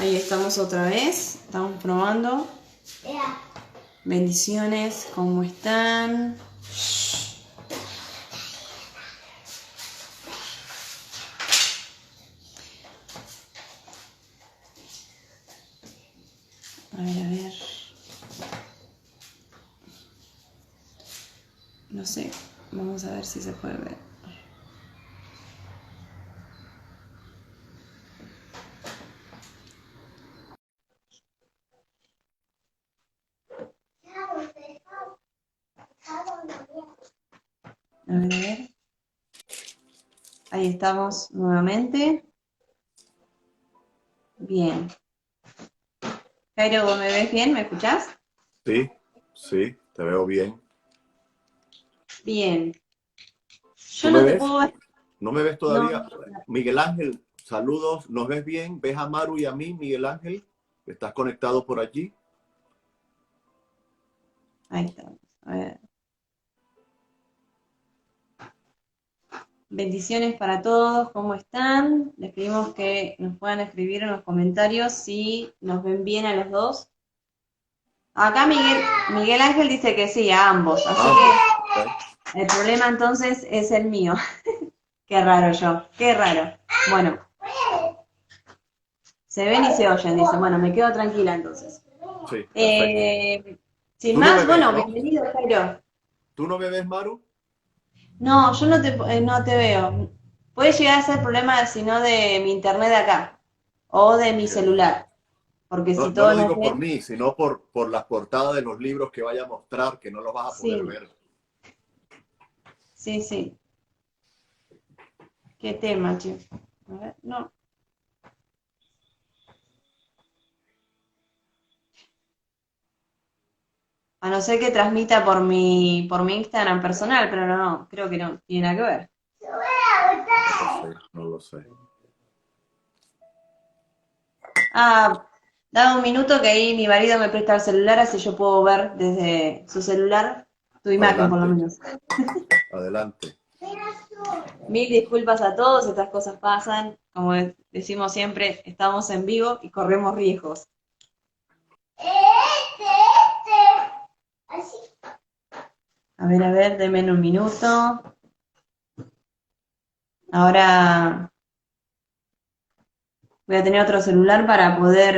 Ahí estamos otra vez, estamos probando. Bendiciones, ¿cómo están? A ver. No sé, vamos a ver si se puede ver. A ver. Ahí estamos nuevamente. Bien. Jairo, ¿vos me ves bien? ¿Me escuchás? Sí, sí, te veo bien. Bien. ¿Tú Yo me no te ves? puedo ver. ¿No me ves No, todavía? Miguel Ángel, saludos. ¿Nos ves bien? ¿Ves a Maru y a mí, Miguel Ángel? ¿Estás conectado por allí? ahí estamos. A ver. Bendiciones para todos, ¿cómo están? Les pedimos que nos puedan escribir en los comentarios si nos ven bien a los dos. Acá Miguel Ángel dice que sí, a ambos, así Ambos, ok. que el problema entonces es el mío. Qué raro yo, qué raro. Bueno, se ven y se oyen, dice. Bueno, me quedo tranquila entonces. Sí, perfecto. Eh, Sin Tú no me más, ves, bueno, ¿no? bienvenido, Jairo. ¿Tú no me ves, Maru? No, yo no te veo. Puede llegar a ser problema, si no, de mi internet de acá o de mi Bien. celular. Porque No, si no todos lo nos digo por ven, mí, sino por las portadas de los libros que vaya a mostrar, que no los vas a poder sí, ver. sí, sí. ¿Qué tema, che? A ver, no. A no ser que transmita por mi Instagram personal, pero no, creo que no tiene nada que ver. No lo sé, no lo sé. Ah, dame un minuto que ahí mi marido me presta el celular, así yo puedo ver desde su celular tu imagen, por lo Adelante, menos. adelante. Mil disculpas a todos, estas cosas pasan. Como decimos siempre, estamos en vivo y corremos riesgos. A ver, denme un minuto. Ahora voy a tener otro celular para poder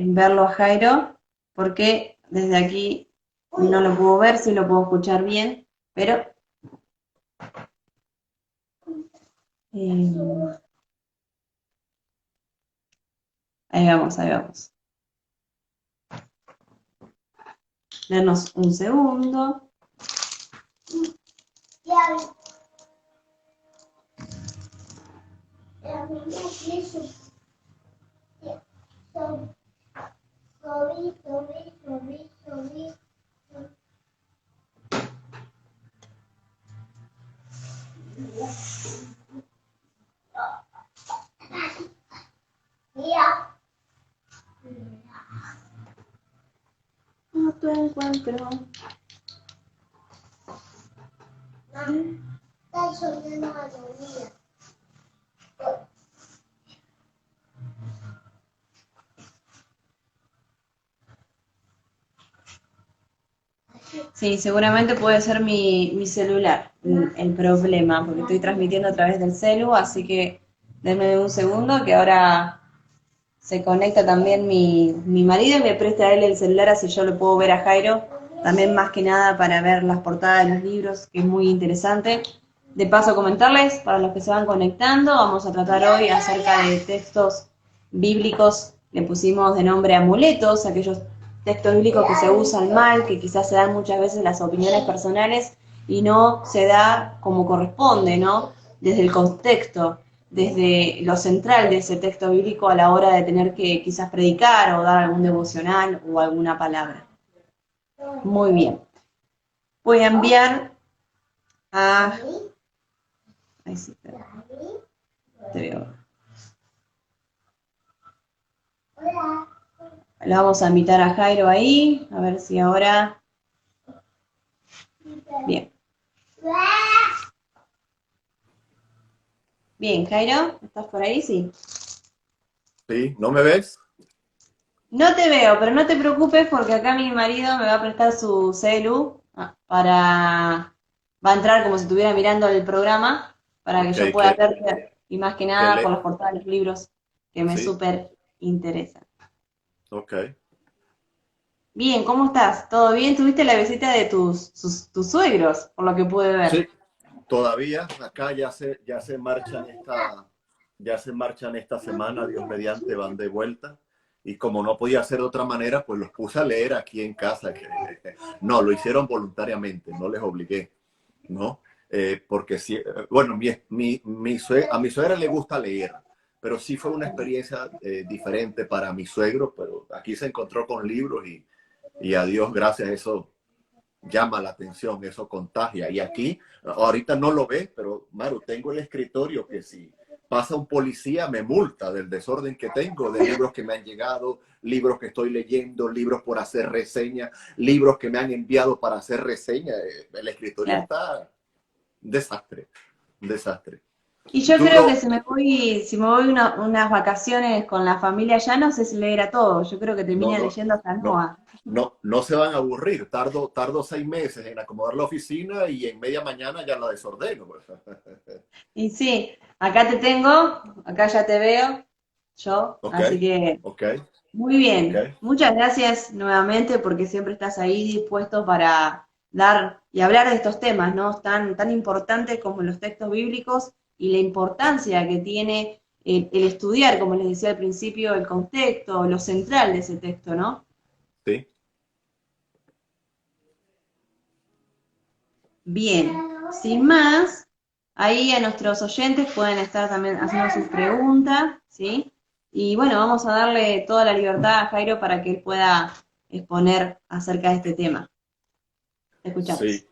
verlo a Jairo, porque desde aquí no lo puedo ver, sí lo puedo escuchar bien, pero eh, ahí vamos, ahí vamos. Denos un segundo. No te encuentro. Sí, seguramente puede ser mi celular el problema, porque estoy transmitiendo a través del celu, así que denme un segundo que ahora se conecta también mi marido y me presta a él el celular, así yo lo puedo ver a Jairo, también más que nada para ver las portadas de los libros, que es muy interesante. De paso, comentarles, para los que se van conectando, vamos a tratar hoy acerca de textos bíblicos, le pusimos de nombre amuletos, aquellos textos bíblicos que se usan mal, que quizás se dan muchas veces las opiniones personales y no se da como corresponde, ¿no? Desde el contexto, desde lo central de ese texto bíblico a la hora de tener que quizás predicar o dar algún devocional o alguna palabra. Muy bien. Voy a enviar a... Ahí sí, te veo. Le vamos a invitar a Jairo ahí, a ver si ahora... Bien. Bien, Jairo, ¿estás por ahí? Sí. ¿Sí? ¿No me ves? No te veo, pero no te preocupes porque acá mi marido me va a prestar su celu para... Va a entrar como si estuviera mirando el programa para que Ok, yo pueda ver y más que que nada por le, las portadas de los libros que me sí, súper interesan. ok. Bien, ¿cómo estás? ¿Todo bien? ¿Tuviste la visita de tus suegros, por lo que pude ver? Sí, todavía acá ya se marchan esta semana, Dios mediante, van de vuelta. Y como no podía ser de otra manera, pues los puse a leer aquí en casa. No, lo hicieron voluntariamente, no les obligué, ¿no? Porque sí, bueno, a mi suegra le gusta leer, pero sí fue una experiencia diferente para mi suegro, pero aquí se encontró con libros y a Dios gracias, eso llama la atención, eso contagia. Y aquí, ahorita no lo ves, pero Maru, tengo el escritorio que si pasa un policía me multa del desorden que tengo, de libros que me han llegado, libros que estoy leyendo, libros por hacer reseña, libros que me han enviado para hacer reseña. El escritorio Claro. está un desastre, un desastre. Y yo Tú creo que lo, si me voy unas vacaciones con la familia ya no sé si leer a todo. Yo creo que no, termina no, leyendo hasta no, Noah. no se van a aburrir. Tardo 6 meses en acomodar la oficina y en media mañana ya la desordeno. Pues. Y sí, acá te tengo, acá ya te veo, yo, Ok, así que ok, muy ok. bien. Muchas gracias nuevamente porque siempre estás ahí dispuesto para dar y hablar de estos temas, ¿no? Tan importantes como los textos bíblicos y la importancia que tiene el estudiar, como les decía al principio, el contexto, lo central de ese texto, ¿no? Sí, Bien, sin más, ahí a nuestros oyentes pueden estar también haciendo sus preguntas, ¿sí? Y bueno, vamos a darle toda la libertad a Jairo para que él pueda exponer acerca de este tema. Te escuchamos. sí.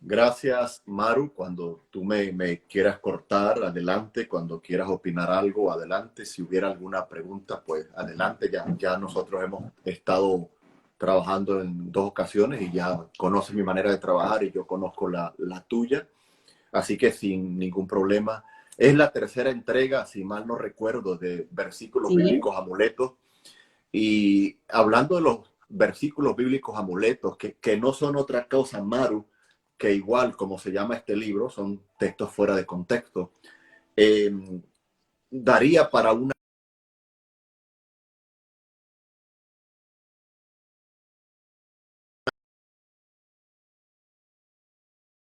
Gracias, Maru. Cuando tú me quieras cortar, adelante. Cuando quieras opinar algo, adelante. Si hubiera alguna pregunta, pues adelante. Ya nosotros hemos estado trabajando en 2 ocasiones y ya conoces mi manera de trabajar y yo conozco la tuya. Así que sin ningún problema. Es la tercera entrega, si mal no recuerdo, de versículos Sí, bíblicos amuletos. Y hablando de los versículos bíblicos amuletos, que no son otra cosa, Maru, que igual como se llama este libro, son textos fuera de contexto, eh, daría para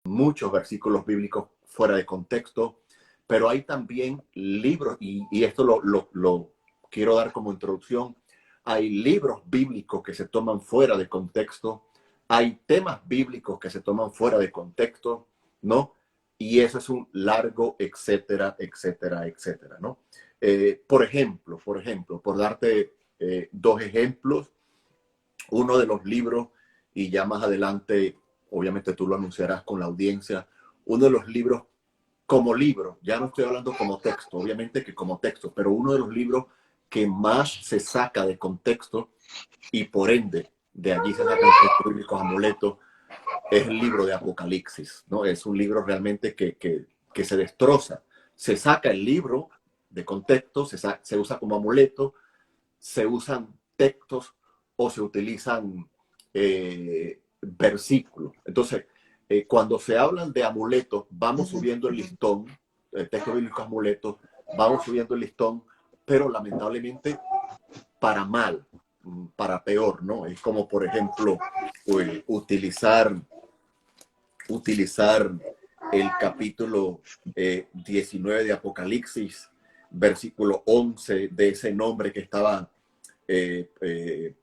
muchos versículos bíblicos fuera de contexto, pero hay también libros, y esto lo quiero dar como introducción, hay libros bíblicos que se toman fuera de contexto, hay temas bíblicos que se toman fuera de contexto, ¿no? Y eso es un largo, etcétera, etcétera, etcétera, ¿no? Por darte 2 ejemplos, uno de los libros, y ya más adelante, obviamente tú lo anunciarás con la audiencia, uno de los libros como libro, ya no estoy hablando como texto, obviamente que como texto, pero uno de los libros que más se saca de contexto y por ende de allí se sacan textos bíblicos amuletos, es el libro de Apocalipsis, ¿no? Es un libro realmente que se destroza. Se saca el libro de contexto, se usa como amuleto, se usan textos o se utilizan versículos. Entonces, cuando se hablan de amuletos, vamos subiendo el listón, el texto bíblico amuletos, vamos subiendo el listón, pero lamentablemente para mal, para peor, ¿no? Es como, por ejemplo, utilizar el capítulo 19 de Apocalipsis, versículo 11 de ese nombre que estaba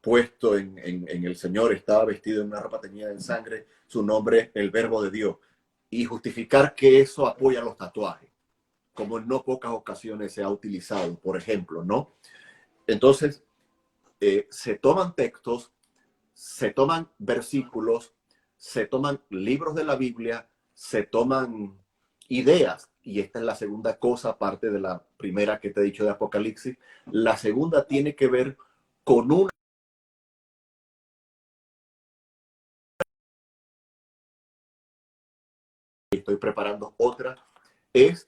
puesto en el Señor, estaba vestido en una ropa teñida en sangre, su nombre, el Verbo de Dios, y justificar que eso apoya los tatuajes, como en no pocas ocasiones se ha utilizado, por ejemplo, ¿no? Entonces, se toman textos, se toman versículos, se toman libros de la Biblia, se toman ideas, y esta es la segunda cosa, aparte de la primera que te he dicho de Apocalipsis, la segunda tiene que ver con una. Estoy preparando otra, es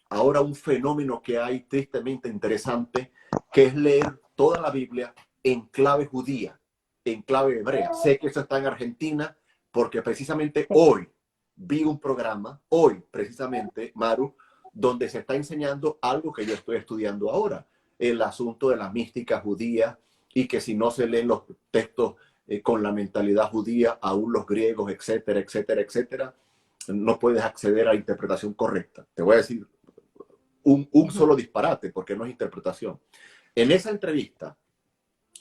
ahora un fenómeno que hay tristemente interesante, que es leer toda la Biblia en clave judía, en clave hebrea. Sé que eso está en Argentina porque precisamente hoy vi un programa, hoy precisamente, Maru, donde se está enseñando algo que yo estoy estudiando ahora, el asunto de la mística judía, y que si no se leen los textos con la mentalidad judía, aún los griegos, etcétera, etcétera, etcétera, no puedes acceder a la interpretación correcta. Te voy a decir un solo disparate, porque no es interpretación. En esa entrevista,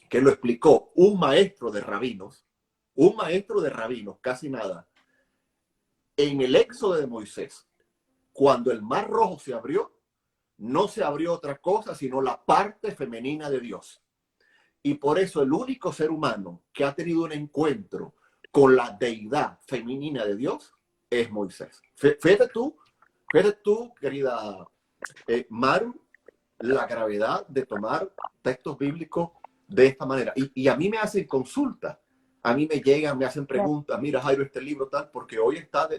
que lo explicó un maestro de rabinos, casi nada, en el éxodo de Moisés, cuando el mar rojo se abrió, no se abrió otra cosa sino la parte femenina de Dios. Y por eso el único ser humano que ha tenido un encuentro con la deidad femenina de Dios es Moisés. Fíjate tú, querida Maru, la gravedad de tomar textos bíblicos de esta manera. Y a mí me hacen consultas, a mí me llegan, me hacen preguntas, mira Jairo, este libro tal, porque hoy está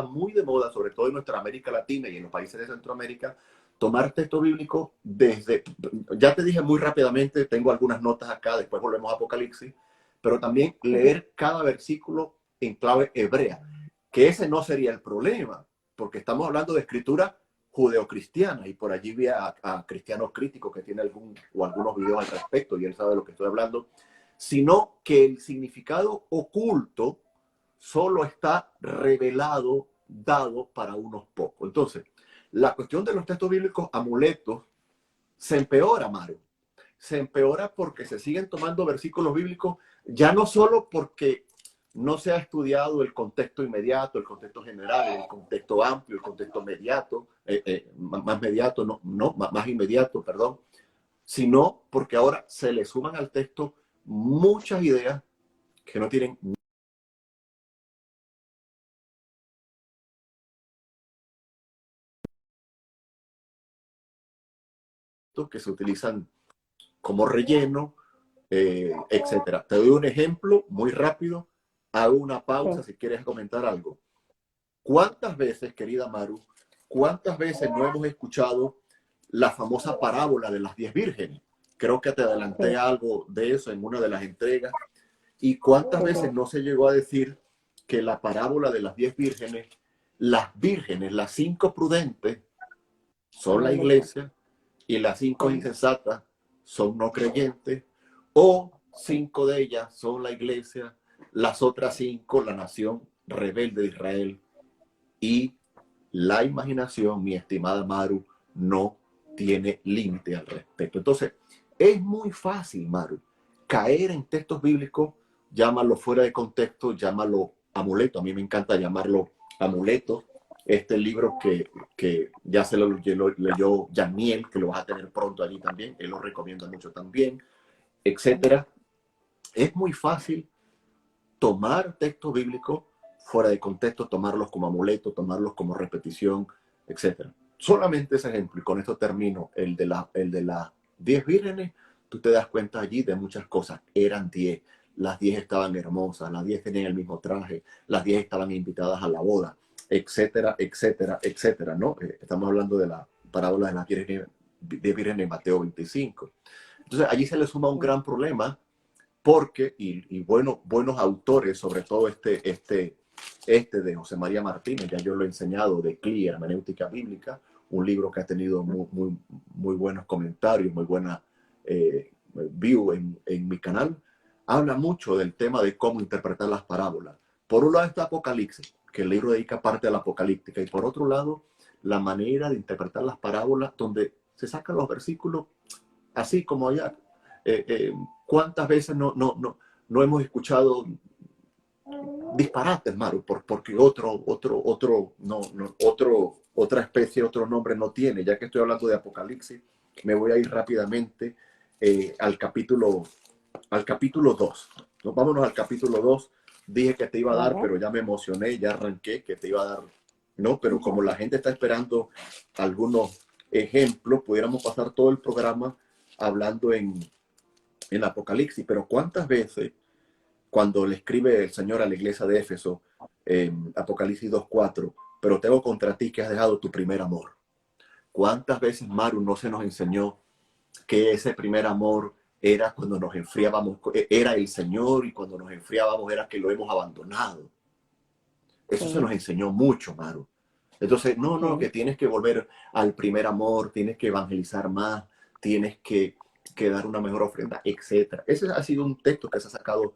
muy de moda, sobre todo en nuestra América Latina y en los países de Centroamérica, tomar texto bíblico desde, ya te dije muy rápidamente, tengo algunas notas acá, después volvemos a Apocalipsis, pero también leer cada versículo en clave hebrea, que ese no sería el problema, porque estamos hablando de escritura judeocristiana, y por allí vi a Cristiano Crítico que tiene algunos videos al respecto y él sabe de lo que estoy hablando, sino que el significado oculto solo está revelado, dado para unos pocos. Entonces, la cuestión de los textos bíblicos amuletos se empeora, Mario. Se empeora porque se siguen tomando versículos bíblicos, ya no solo porque no se ha estudiado el contexto inmediato, el contexto general, el contexto amplio, el contexto mediato, más inmediato, perdón, sino porque ahora se le suman al texto muchas ideas que no tienen, que se utilizan como relleno, etcétera. Te doy un ejemplo muy rápido, hago una pausa si quieres comentar algo. ¿Cuántas veces, querida Maru, cuántas veces no hemos escuchado la famosa parábola de las 10 vírgenes? Creo que te adelanté algo de eso en una de las entregas. ¿Y cuántas veces no se llegó a decir que la parábola de las 10 vírgenes, las 5 prudentes, son la iglesia y las 5 insensatas son no creyentes, o 5 de ellas son la iglesia, las otras 5 la nación rebelde de Israel? Y la imaginación, mi estimada Maru, no tiene límite al respecto. Entonces, es muy fácil, Maru, caer en textos bíblicos, llámalo fuera de contexto, llámalo amuleto. A mí me encanta llamarlo amuleto. Este libro que ya se lo leyó Janiel, que lo vas a tener pronto allí también, él lo recomienda mucho también, etcétera. Es muy fácil tomar textos bíblicos fuera de contexto, tomarlos como amuleto, tomarlos como repetición, etcétera. Solamente ese ejemplo, y con esto termino, el de las 10 vírgenes, tú te das cuenta allí de muchas cosas. Eran 10, las 10 estaban hermosas, las 10 tenían el mismo traje, las 10 estaban invitadas a la boda, etcétera, etcétera, etcétera, ¿no? Estamos hablando de la parábola de las 10 vírgenes en Mateo 25. Entonces, allí se le suma un gran problema porque, buenos autores, sobre todo este de José María Martínez, ya yo lo he enseñado, de CLI, Hermenéutica Bíblica, un libro que ha tenido muy buenos comentarios, muy buena view en mi canal, habla mucho del tema de cómo interpretar las parábolas. Por un lado está Apocalipsis, que el libro dedica parte a la apocalíptica, y por otro lado, la manera de interpretar las parábolas, donde se sacan los versículos así como allá. ¿Cuántas veces no hemos escuchado disparates, Maru? Porque otra especie, otro nombre no tiene. Ya que estoy hablando de Apocalipsis, me voy a ir rápidamente al capítulo 2. ¿No? Vámonos al capítulo 2. Dije que te iba a dar, pero ya me emocioné, ya arranqué que te iba a dar, ¿no? Pero como la gente está esperando algunos ejemplos, pudiéramos pasar todo el programa hablando en Apocalipsis. Pero ¿cuántas veces, cuando le escribe el Señor a la iglesia de Éfeso, Apocalipsis 2:4, pero tengo contra ti que has dejado tu primer amor? ¿Cuántas veces, Maru, no se nos enseñó que ese primer amor era cuando nos enfriábamos, era el Señor, y cuando nos enfriábamos era que lo hemos abandonado. Eso se Sí, nos enseñó mucho, Maru. Entonces, no, sí, que tienes que volver al primer amor, tienes que evangelizar más, tienes que dar una mejor ofrenda, etc. Ese ha sido un texto que se ha sacado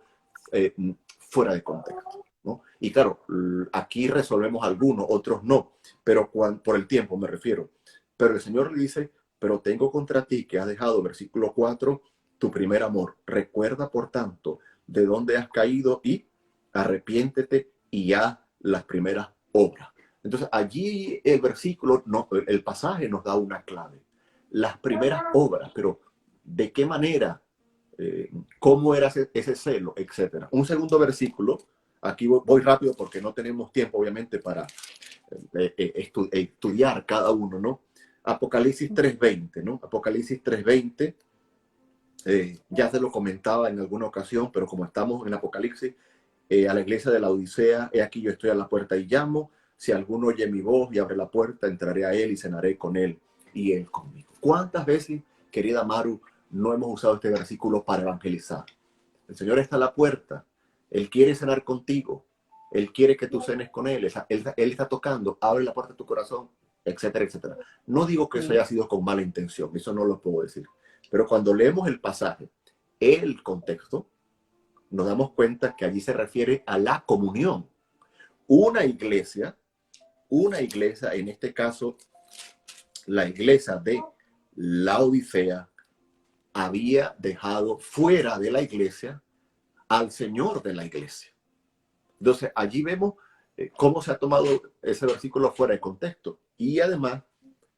eh, fuera de contexto, ¿no? Y claro, aquí resolvemos algunos, otros no, pero por el tiempo me refiero. Pero el Señor le dice, pero tengo contra ti que has dejado, versículo 4, tu primer amor. Recuerda, por tanto, de dónde has caído y arrepiéntete y haz las primeras obras. Entonces, allí el versículo, no, el pasaje nos da una clave. Las primeras obras, pero ¿de qué manera? ¿Cómo era ese celo? Etcétera. Un segundo versículo, aquí voy rápido porque no tenemos tiempo, obviamente, para estudiar cada uno, ¿no? Apocalipsis 3:20, ¿no? Apocalipsis 3:20, ya se lo comentaba en alguna ocasión, pero como estamos en Apocalipsis, a la iglesia de la Odisea, he aquí yo estoy a la puerta y llamo, si alguno oye mi voz y abre la puerta, entraré a él y cenaré con él y él conmigo. ¿Cuántas veces, querida Maru, no hemos usado este versículo para evangelizar? El Señor está a la puerta, Él quiere cenar contigo, Él quiere que tú cenes con Él, Él está tocando, abre la puerta de tu corazón, etcétera, etcétera. No digo que eso sí, haya sido con mala intención, eso no lo puedo decir, pero cuando leemos el pasaje, el contexto, nos damos cuenta que allí se refiere a la comunión. Una iglesia, en este caso, la iglesia de la Odisea, había dejado fuera de la iglesia al Señor de la iglesia. Entonces, allí vemos cómo se ha tomado ese versículo fuera de contexto. Y además,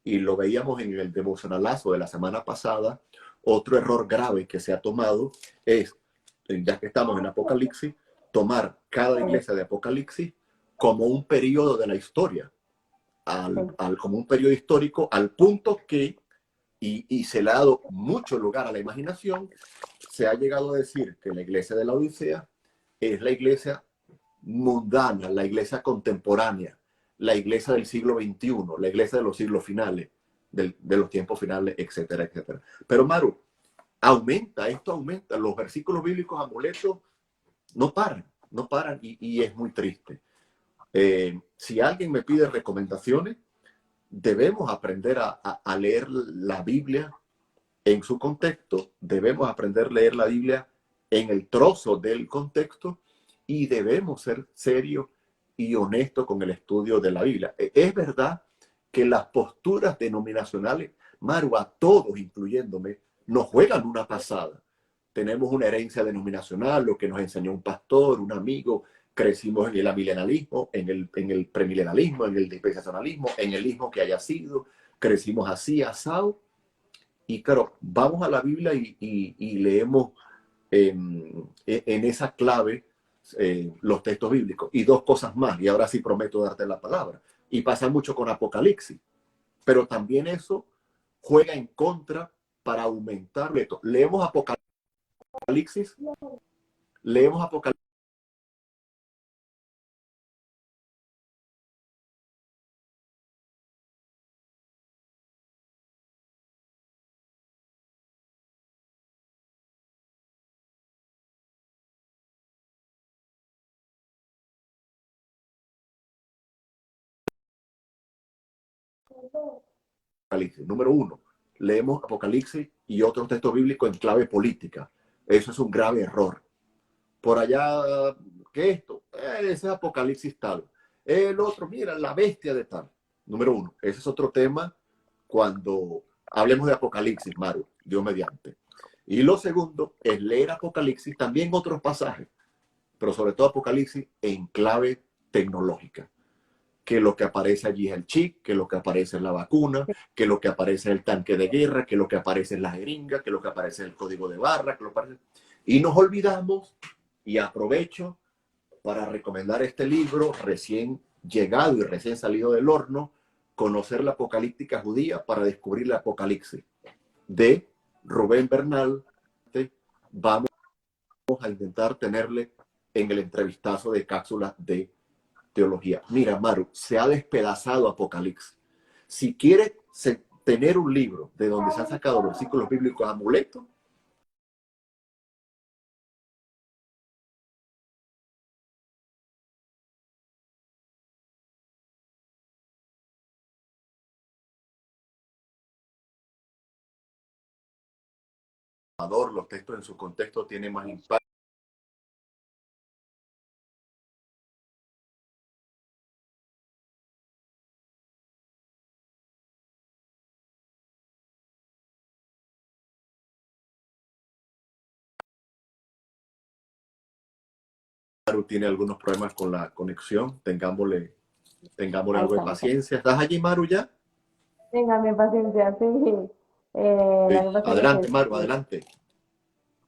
y lo veíamos en el devocionalazo de la semana pasada, otro error grave que se ha tomado es, ya que estamos en Apocalipsis, tomar cada iglesia de Apocalipsis como un periodo de la historia, como un periodo histórico, al punto que, y se le ha dado mucho lugar a la imaginación, se ha llegado a decir que la iglesia de la Odisea es la iglesia mundana, la iglesia contemporánea, la iglesia del siglo XXI, la iglesia de los siglos finales, de los tiempos finales, etcétera, etcétera. Pero Maru, esto aumenta, los versículos bíblicos amuletos no paran y es muy triste. Si alguien me pide recomendaciones, debemos aprender a leer la Biblia en su contexto, debemos aprender a leer la Biblia en el trozo del contexto y debemos ser serios y honestos con el estudio de la Biblia. Es verdad que las posturas denominacionales, Maru, a todos, incluyéndome, nos juegan una pasada. Tenemos una herencia denominacional, lo que nos enseñó un pastor, un amigo, crecimos en el amilenalismo, en el premilenalismo, en el dispensacionalismo, en el ismo que haya sido, crecimos así, asado, y claro, vamos a la Biblia y leemos en esa clave los textos bíblicos. Y dos cosas más, y ahora sí prometo darte la palabra. Y pasa mucho con Apocalipsis, pero también eso juega en contra para aumentar. Leemos Apocalipsis, leemos Apocalipsis. Número uno, leemos Apocalipsis y otros textos bíblicos en clave política. Eso es un grave error. Por allá, ¿qué es esto? Ese es Apocalipsis tal. El otro, mira, la bestia de tal. Número uno, ese es otro tema cuando hablemos de Apocalipsis, Maru, Dios mediante. Y lo segundo es leer Apocalipsis, también otros pasajes, pero sobre todo Apocalipsis en clave tecnológica. Que lo que aparece allí es el chip, que lo que aparece es la vacuna, que lo que aparece es el tanque de guerra, que lo que aparece es la jeringa, que lo que aparece es el código de barra, que lo aparece... Y nos olvidamos, y aprovecho para recomendar este libro recién llegado y recién salido del horno, Conocer la Apocalíptica Judía para descubrir la Apocalipsis, de Rubén Bernal. Vamos a intentar tenerle en el entrevistazo de cápsulas de teología. Mira, Maru, se ha despedazado Apocalipsis. Si quieres tener un libro de donde se han sacado versículos bíblicos amuletos, los textos en su contexto tienen más impacto. Maru tiene algunos problemas con la conexión, tengámosle Ahí algo de estamos. paciencia. ¿Estás allí, Maru, ya? Téngame paciencia, sí. Lo Sí. que pasa es Adelante, que Maru, adelante.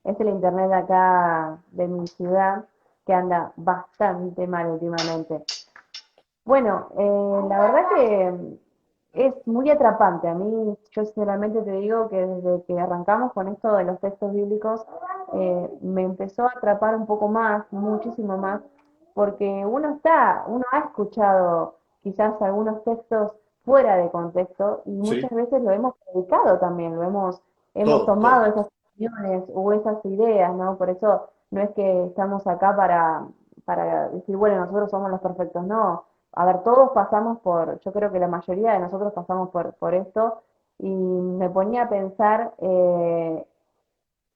es el internet de acá de mi ciudad que anda bastante mal últimamente. Bueno, la verdad que es muy atrapante. A mí, yo sinceramente te digo que desde que arrancamos con esto de los textos bíblicos, me empezó a atrapar un poco más, muchísimo más, porque uno ha escuchado quizás algunos textos fuera de contexto y muchas Sí, veces lo hemos predicado también, hemos todos, tomado todos. esas opiniones o esas ideas, ¿no? Por eso no es que estamos acá para decir, bueno, nosotros somos los perfectos, no. A ver, todos pasamos yo creo que la mayoría de nosotros pasamos por esto y me ponía a pensar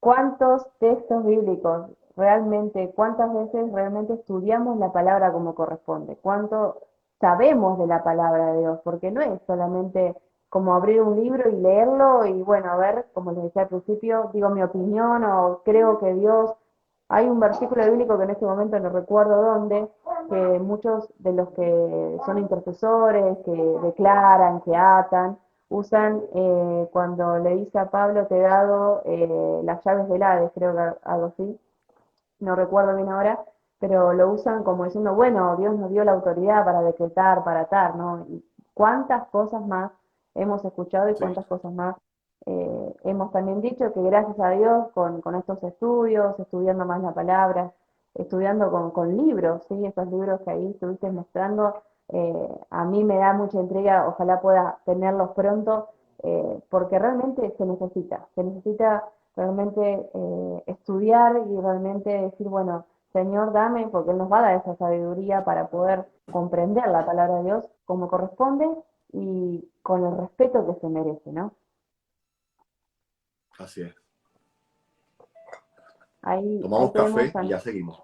cuántos textos bíblicos realmente, cuántas veces realmente estudiamos la palabra como corresponde, cuánto sabemos de la palabra de Dios, porque no es solamente como abrir un libro y leerlo y bueno, a ver, como les decía al principio, digo mi opinión o creo que Dios, hay un versículo bíblico que en este momento no recuerdo dónde, que muchos de los que son intercesores, que declaran, que atan, usan cuando le dice a Pablo, te he dado las llaves del Hades, creo que algo así, no recuerdo bien ahora, pero lo usan como diciendo, bueno, Dios nos dio la autoridad para decretar, para atar, ¿no? Y cuántas cosas más hemos escuchado y Sí. cuántas cosas más hemos también dicho que gracias a Dios con estos estudios, estudiando más la palabra, estudiando con libros, ¿sí? Esos libros que ahí estuviste mostrando, a mí me da mucha intriga, ojalá pueda tenerlos pronto, porque realmente se necesita realmente estudiar y realmente decir, bueno, Señor, dame, porque Él nos va a dar esa sabiduría para poder comprender la palabra de Dios como corresponde y con el respeto que se merece, ¿no? Así es. Ahí Tomamos tenemos café a y ya seguimos.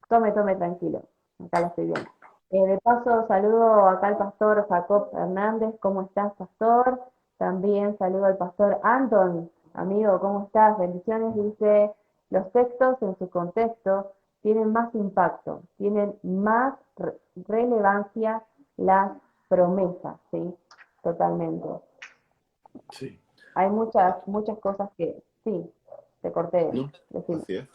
Tome, tome, tranquilo. Acá lo estoy viendo. De paso, saludo acá al pastor Jacob Hernández. ¿Cómo estás, pastor? También saludo al pastor Anton. Amigo, ¿cómo estás? Bendiciones. Dice, los textos en su contexto tienen más impacto, tienen más relevancia las promesas, ¿sí? Totalmente. Sí. Hay muchas cosas que, sí, te corté, ¿No? decime. Así es.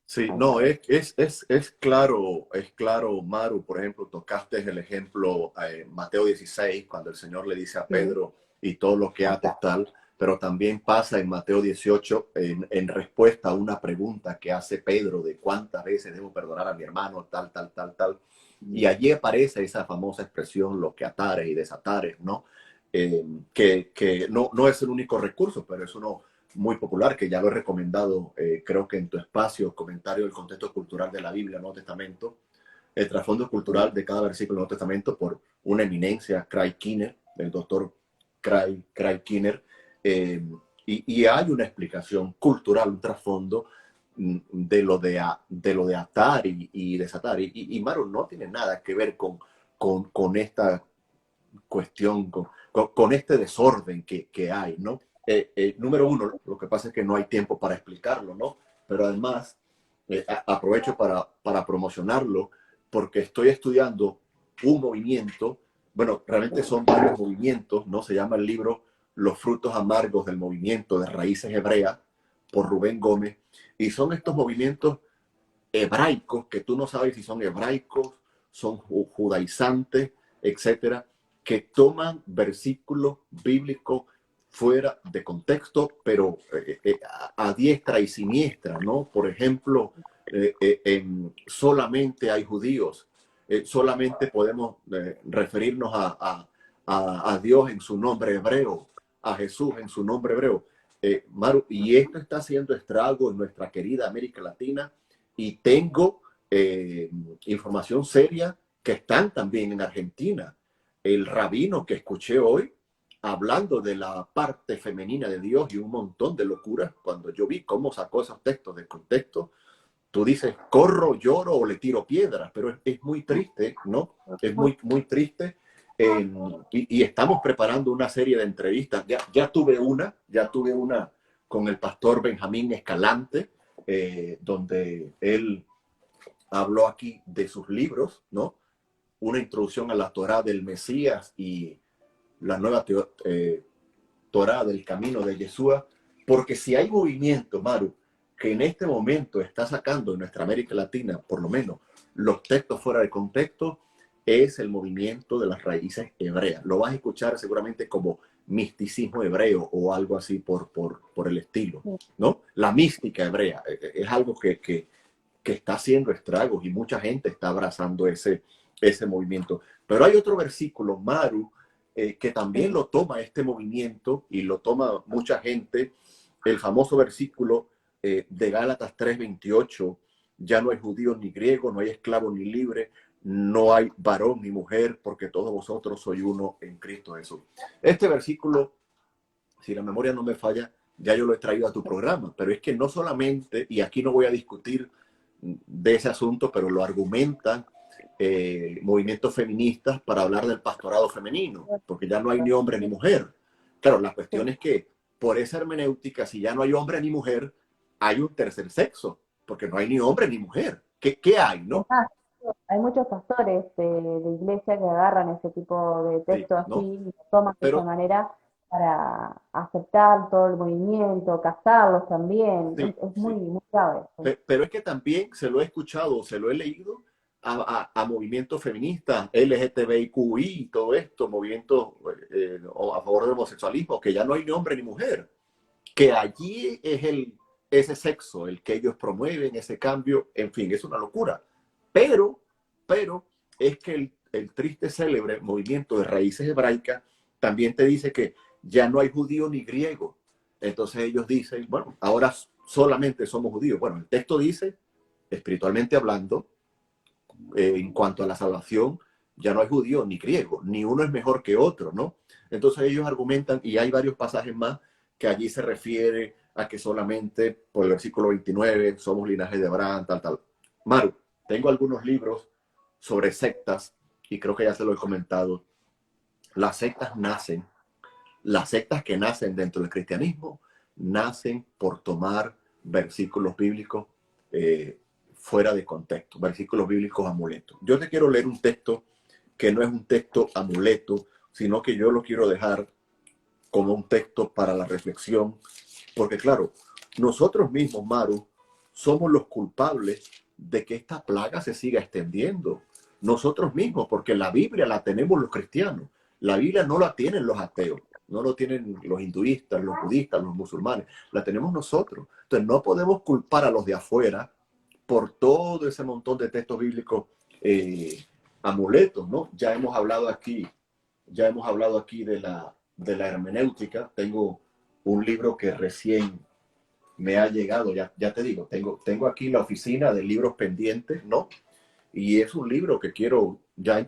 Sí, Ahí está. no, es claro, Maru, por ejemplo, tocaste el ejemplo Mateo 16, cuando el Señor le dice a Sí, Pedro y todo lo que ahí haces está. tal, pero también pasa en Mateo 18 en respuesta a una pregunta que hace Pedro de cuántas veces debo perdonar a mi hermano, tal, tal, tal, tal. Y allí aparece esa famosa expresión, lo que atares y desatares, ¿no? Que no es el único recurso, pero es uno muy popular, que ya lo he recomendado, creo que en tu espacio, comentario del contexto cultural de la Biblia, Nuevo Testamento, el trasfondo cultural de cada versículo del Nuevo Testamento por una eminencia, Craig Kinner, del doctor Craig Kinner, eh, y hay una explicación cultural, un trasfondo de lo de atar y desatar. Y Maru, no tiene nada que ver con esta cuestión, con este desorden que hay, ¿no? Número uno, lo que pasa es que no hay tiempo para explicarlo, ¿no? Pero además, aprovecho para promocionarlo porque estoy estudiando un movimiento, bueno, realmente son varios movimientos, ¿no? Se llama el libro Los frutos amargos del movimiento de raíces hebreas por Rubén Gómez, y son estos movimientos hebraicos que tú no sabes si son hebraicos, son judaizantes, etcétera, que toman versículos bíblicos fuera de contexto, pero a diestra y siniestra, ¿no? Por ejemplo, solamente hay judíos, solamente podemos referirnos a Dios en su nombre hebreo, a Jesús en su nombre hebreo. Maru, y esto está haciendo estrago en nuestra querida América Latina y tengo información seria que están también en Argentina. El rabino que escuché hoy hablando de la parte femenina de Dios y un montón de locuras. Cuando yo vi cómo sacó esos textos del contexto, tú dices, corro, lloro o le tiro piedras, pero es muy triste, ¿no? Es muy, muy triste. Y estamos preparando una serie de entrevistas. Ya tuve una con el pastor Benjamín Escalante, donde él habló aquí de sus libros, ¿no? Una introducción a la Torá del Mesías y la nueva Torá del camino de Yeshua, porque si hay movimiento, Maru, que en este momento está sacando en nuestra América Latina, por lo menos, los textos fuera de contexto, es el movimiento de las raíces hebreas. Lo vas a escuchar seguramente como misticismo hebreo o algo así por el estilo, ¿no? La mística hebrea es algo que está haciendo estragos y mucha gente está abrazando ese movimiento. Pero hay otro versículo, Maru, que también lo toma este movimiento y lo toma mucha gente, el famoso versículo de Gálatas 3:28, ya no hay judío ni griego, no hay esclavo ni libre, no hay varón ni mujer, porque todos vosotros sois uno en Cristo Jesús. Este versículo, si la memoria no me falla, ya yo lo he traído a tu programa, pero es que no solamente, y aquí no voy a discutir de ese asunto, pero lo argumentan movimientos feministas para hablar del pastorado femenino, porque ya no hay ni hombre ni mujer. Claro, la cuestión es que por esa hermenéutica, si ya no hay hombre ni mujer, hay un tercer sexo, porque no hay ni hombre ni mujer. ¿Qué hay, Es no? más, hay muchos pastores de iglesia que agarran ese tipo de Sí, texto así ¿no? y lo toman de esa Pero, manera para aceptar todo el movimiento, casarlos también. sí, Es muy, sí. muy grave. Sí. Pero es que también se lo he escuchado, se lo he leído a movimientos feministas, LGTBIQI y todo esto, movimientos a favor del homosexualismo, que ya no hay ni hombre ni mujer, que allí es ese sexo el que ellos promueven, ese cambio, en fin, es una locura. Pero, pero es que el triste, célebre movimiento de raíces hebraicas también te dice que ya no hay judío ni griego. Entonces ellos dicen, bueno, ahora solamente somos judíos. Bueno, el texto dice, espiritualmente hablando, en cuanto a la salvación, ya no hay judío ni griego, ni uno es mejor que otro, ¿no? Entonces ellos argumentan, y hay varios pasajes más, que allí se refiere a que solamente, por el versículo 29, somos linaje de Abraham, tal, tal. Maru, tengo algunos libros sobre sectas, y creo que ya se lo he comentado. Las sectas nacen, las sectas que nacen dentro del cristianismo, nacen por tomar versículos bíblicos fuera de contexto, versículos bíblicos amuletos. Yo te quiero leer un texto que no es un texto amuleto, sino que yo lo quiero dejar como un texto para la reflexión, porque claro, nosotros mismos, Maru, somos los culpables de que esta plaga se siga extendiendo. Nosotros mismos, porque la Biblia la tenemos los cristianos, la Biblia no la tienen los ateos, no lo tienen los hinduistas, los budistas, los musulmanes, la tenemos nosotros. Entonces no podemos culpar a los de afuera por todo ese montón de textos bíblicos amuletos, ¿no? Ya hemos hablado aquí de la hermenéutica. Tengo un libro que recién me ha llegado, ya te digo, tengo aquí la oficina de libros pendientes, ¿no? Y es un libro que quiero, ya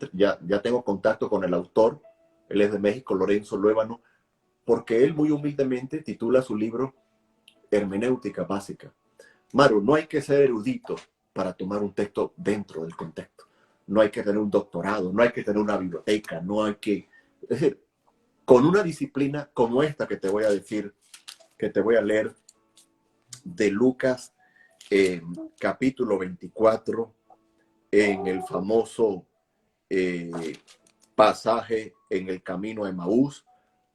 tengo contacto con el autor, él es de México, Lorenzo Luébano, porque él muy humildemente titula su libro Hermenéutica Básica. Maru, no hay que ser erudito para tomar un texto dentro del contexto. No hay que tener un doctorado, no hay que tener una biblioteca, no hay que... Es decir, con una disciplina como esta que te voy a decir, que te voy a leer de Lucas, capítulo 24, en el famoso pasaje en el camino a Emaús.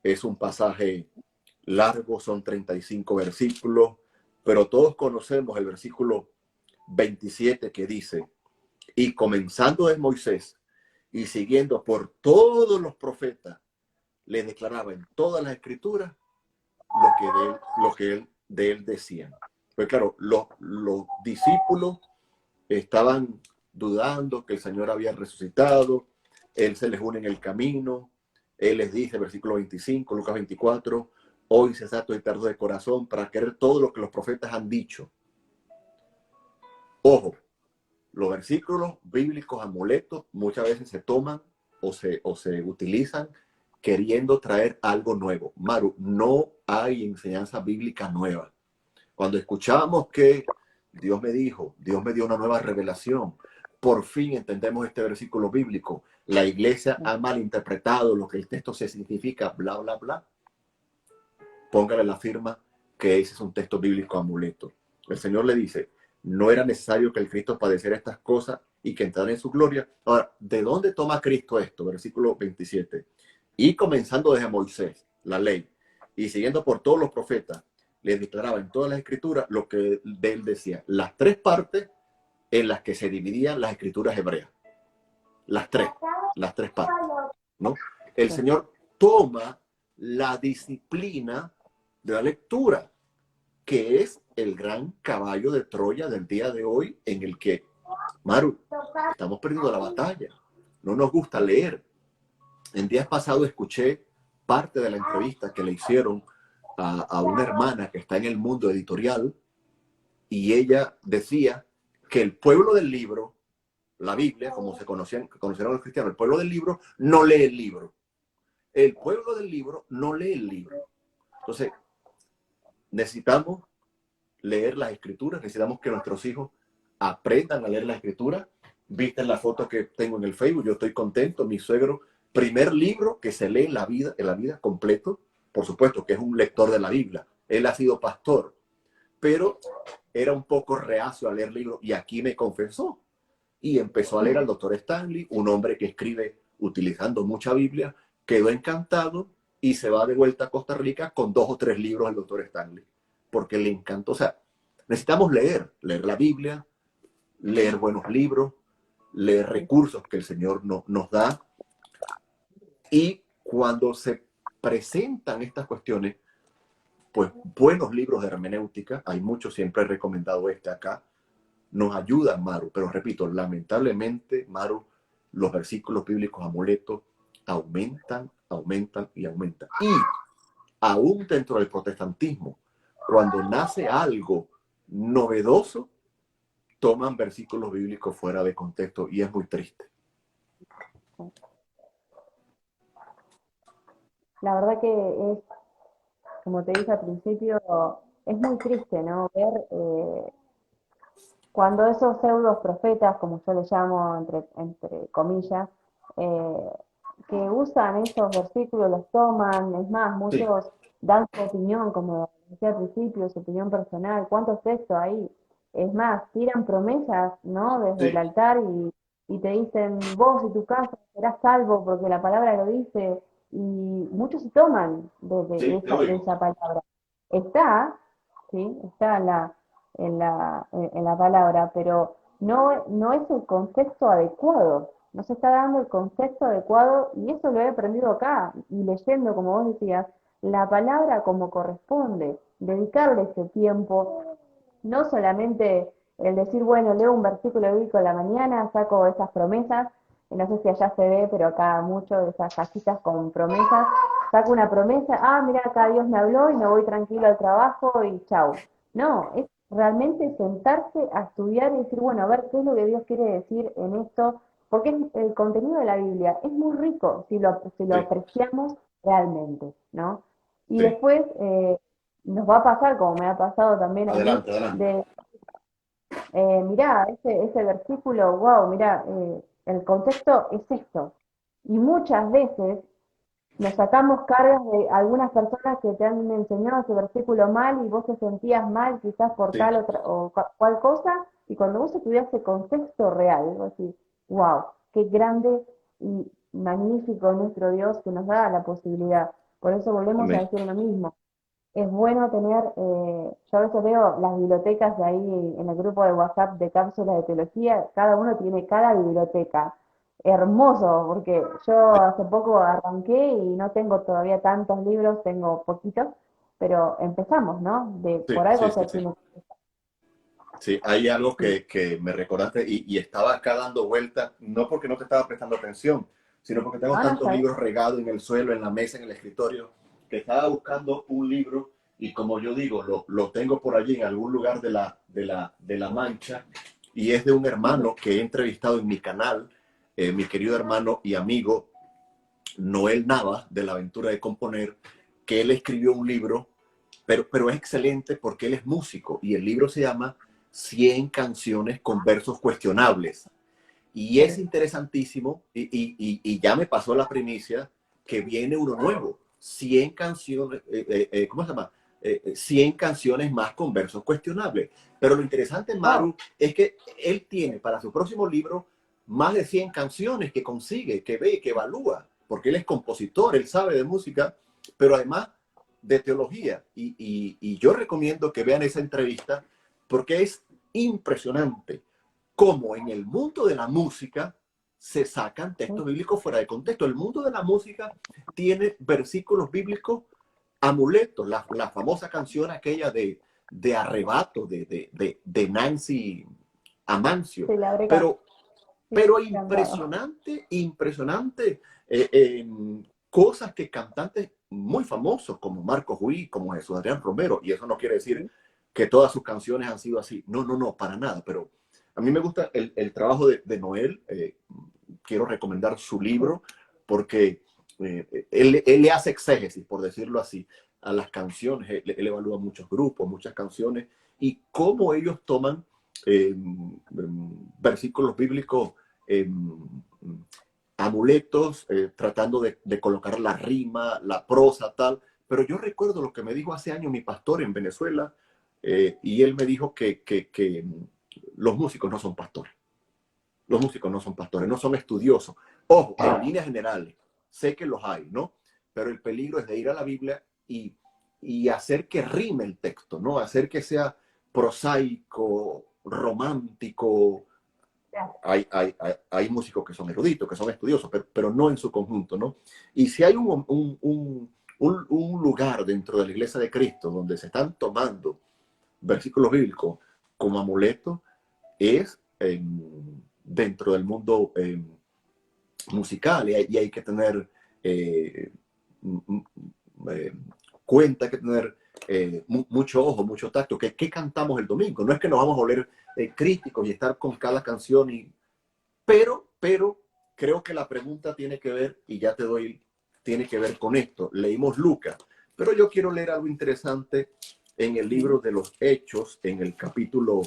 Es un pasaje largo, son 35 versículos, pero todos conocemos el versículo 27 que dice, y comenzando de Moisés y siguiendo por todos los profetas, le declaraba en todas las escrituras lo que él de él decían. Pues claro, los discípulos estaban dudando que el Señor había resucitado, él se les une en el camino, él les dice, versículo 25, Lucas 24, hoy cesato y tardo de corazón para querer todo lo que los profetas han dicho. Ojo, los versículos bíblicos amuletos muchas veces se toman o se utilizan queriendo traer algo nuevo. Maru, no hay enseñanza bíblica nueva. Cuando escuchamos que Dios me dijo, Dios me dio una nueva revelación, por fin entendemos este versículo bíblico. La iglesia ha malinterpretado lo que el texto se significa, bla, bla, bla. Póngale la firma que ese es un texto bíblico amuleto. El Señor le dice, no era necesario que el Cristo padeciera estas cosas y que entrara en su gloria. Ahora, ¿de dónde toma Cristo esto? Versículo 27. Y comenzando desde Moisés, la ley, y siguiendo por todos los profetas, le declaraba en todas las escrituras lo que de él decía. Las tres partes en las que se dividían las escrituras hebreas. Las tres partes, ¿no? El Señor toma la disciplina de la lectura, que es el gran caballo de Troya del día de hoy, en el que, Maru, estamos perdiendo la batalla. No nos gusta leer. En días pasados escuché parte de la entrevista que le hicieron a una hermana que está en el mundo editorial, y ella decía que el pueblo del libro, la Biblia, como conocieron los cristianos, el pueblo del libro no lee el libro. El pueblo del libro no lee el libro. Entonces, necesitamos leer las escrituras, necesitamos que nuestros hijos aprendan a leer la escritura. Viste la foto que tengo en el Facebook, yo estoy contento. Mi suegro, primer libro que se lee en la vida completo, por supuesto que es un lector de la Biblia. Él ha sido pastor, pero era un poco reacio a leer libros, y aquí me confesó. Y empezó a leer al doctor Stanley, un hombre que escribe utilizando mucha Biblia, quedó encantado y se va de vuelta a Costa Rica con 2 o 3 libros del doctor Stanley, porque le encantó. O sea, necesitamos leer la Biblia, leer buenos libros, leer recursos que el Señor nos da. Y cuando se presentan estas cuestiones, pues buenos libros de hermenéutica, hay muchos, siempre he recomendado este acá, nos ayudan, Maru, pero repito, lamentablemente, Maru, los versículos bíblicos amuletos aumentan, aumentan y aumentan. Y aún dentro del protestantismo, cuando nace algo novedoso, toman versículos bíblicos fuera de contexto, y es muy triste. La verdad que es, como te dije al principio, es muy triste, ¿no? Ver cuando esos pseudos profetas, como yo les llamo entre comillas, eh, que usan esos versículos, los toman, es más, Sí, muchos dan su opinión, como decía al principio, su opinión personal, ¿cuántos textos hay? Es más, tiran promesas, ¿no? Desde el sí, altar y te dicen, vos y tu casa serás salvo porque la palabra lo dice, y muchos se toman de sí, te oigo. esa palabra. Está, ¿sí? Está en la palabra, pero no es el contexto adecuado, no se está dando el contexto adecuado, y eso lo he aprendido acá, y leyendo, como vos decías, la palabra como corresponde, dedicarle ese tiempo, no solamente el decir, bueno, leo un versículo bíblico a la mañana, saco esas promesas, no sé si allá se ve, pero acá mucho de esas cajitas con promesas, saco una promesa, ah, mira, acá Dios me habló y me voy tranquilo al trabajo y chau. No, es realmente sentarse a estudiar y decir, bueno, a ver qué es lo que Dios quiere decir en esto, porque el contenido de la Biblia es muy rico si lo Sí, apreciamos realmente, ¿no? Y sí. después nos va a pasar, como me ha pasado también a mí, Adelante, adelante. de, mirá, ese versículo, wow, mirá, el contexto es esto. Y muchas veces nos sacamos cargas de algunas personas que te han enseñado ese versículo mal y vos te sentías mal quizás por Sí, tal otra, o cual cosa, y cuando vos estudias ese contexto real, vos decís, wow, qué grande y magnífico nuestro Dios que nos da la posibilidad. Por eso volvemos a amén. decir lo mismo. Es bueno tener, yo a veces veo las bibliotecas de ahí en el grupo de WhatsApp de cápsulas de teología, cada uno tiene cada biblioteca. Hermoso, porque yo hace poco arranqué y no tengo todavía tantos libros, tengo poquitos, pero empezamos, ¿no? Sí, Por algo sí, sí, se sí. tiene Sí, hay algo que que me recordaste, y estaba acá dando vueltas, no porque no te estaba prestando atención, sino porque tengo ahora tantos está libros regados en el suelo, en la mesa, en el escritorio, que estaba buscando un libro, y como yo digo, lo tengo por allí en algún lugar de la mancha, y es de un hermano que he entrevistado en mi canal, mi querido hermano y amigo Noel Navas, de la aventura de componer, que él escribió un libro, pero es excelente porque él es músico y el libro se llama 100 canciones con versos cuestionables. Y es interesantísimo y ya me pasó la primicia que viene uno nuevo, 100 canciones, ¿cómo se llama? 100 canciones más con versos cuestionables. Pero lo interesante, Maru, es que él tiene para su próximo libro más de 100 canciones que consigue, que ve, que evalúa, porque él es compositor, él sabe de música, pero además de teología. Y yo recomiendo que vean esa entrevista porque es impresionante cómo en el mundo de la música se sacan textos bíblicos fuera de contexto. El mundo de la música tiene versículos bíblicos amuletos, la famosa canción aquella de Arrebato, de Nancy Amancio. Sí, la Pero, sí, pero encantado. impresionante cosas que cantantes muy famosos como Marcos Witt, como Jesús Adrián Romero, y eso no quiere decir que todas sus canciones han sido así. No, no, no, para nada, pero a mí me gusta el trabajo de Noel. Quiero recomendar su libro porque él le hace exégesis, por decirlo así, a las canciones. Él evalúa muchos grupos, muchas canciones y cómo ellos toman versículos bíblicos, amuletos, tratando de colocar la rima, la prosa, tal. Pero yo recuerdo lo que me dijo hace años mi pastor en Venezuela, y él me dijo que los músicos no son pastores. Los músicos no son pastores, no son estudiosos. Ojo, en líneas generales, sé que los hay, ¿no? Pero el peligro es de ir a la Biblia y hacer que rime el texto, ¿no? Hacer que sea prosaico, romántico. Hay músicos que son eruditos, que son estudiosos, pero no en su conjunto, ¿no? Y si hay un lugar dentro de la Iglesia de Cristo donde se están tomando versículos bíblicos como amuleto, es dentro del mundo musical, y hay que tener cuenta, hay que tener mucho ojo, mucho tacto. ¿Qué cantamos el domingo? No es que nos vamos a volver críticos y estar con cada canción, pero creo que la pregunta tiene que ver, y ya te doy, tiene que ver con esto. Leímos Lucas, pero yo quiero leer algo interesante en el libro de los Hechos, en el capítulo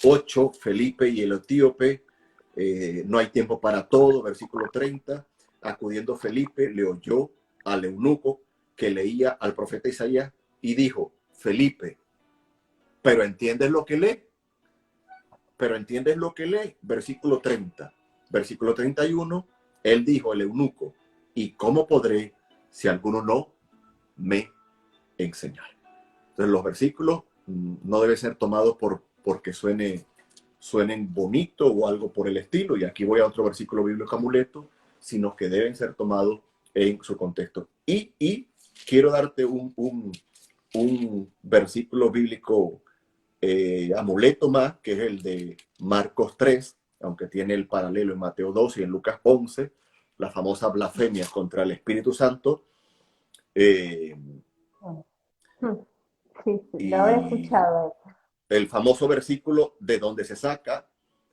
8, Felipe y el etíope. No hay tiempo para todo, versículo 30. Acudiendo Felipe, le oyó al eunuco que leía al profeta Isaías y dijo: Felipe, ¿pero entiendes lo que lee? ¿Pero entiendes lo que lee? Versículo 30. Versículo 31, él dijo al eunuco: ¿y cómo podré si alguno no me enseñara? Entonces los versículos no deben ser tomados porque suenen bonito o algo por el estilo, y aquí voy a otro versículo bíblico amuleto, sino que deben ser tomados en su contexto. Y quiero darte un versículo bíblico amuleto más, que es el de Marcos 3, aunque tiene el paralelo en Mateo 2 y en Lucas 11, la famosa blasfemia contra el Espíritu Santo. Sí, lo habré Y escuchado. el famoso versículo de donde se saca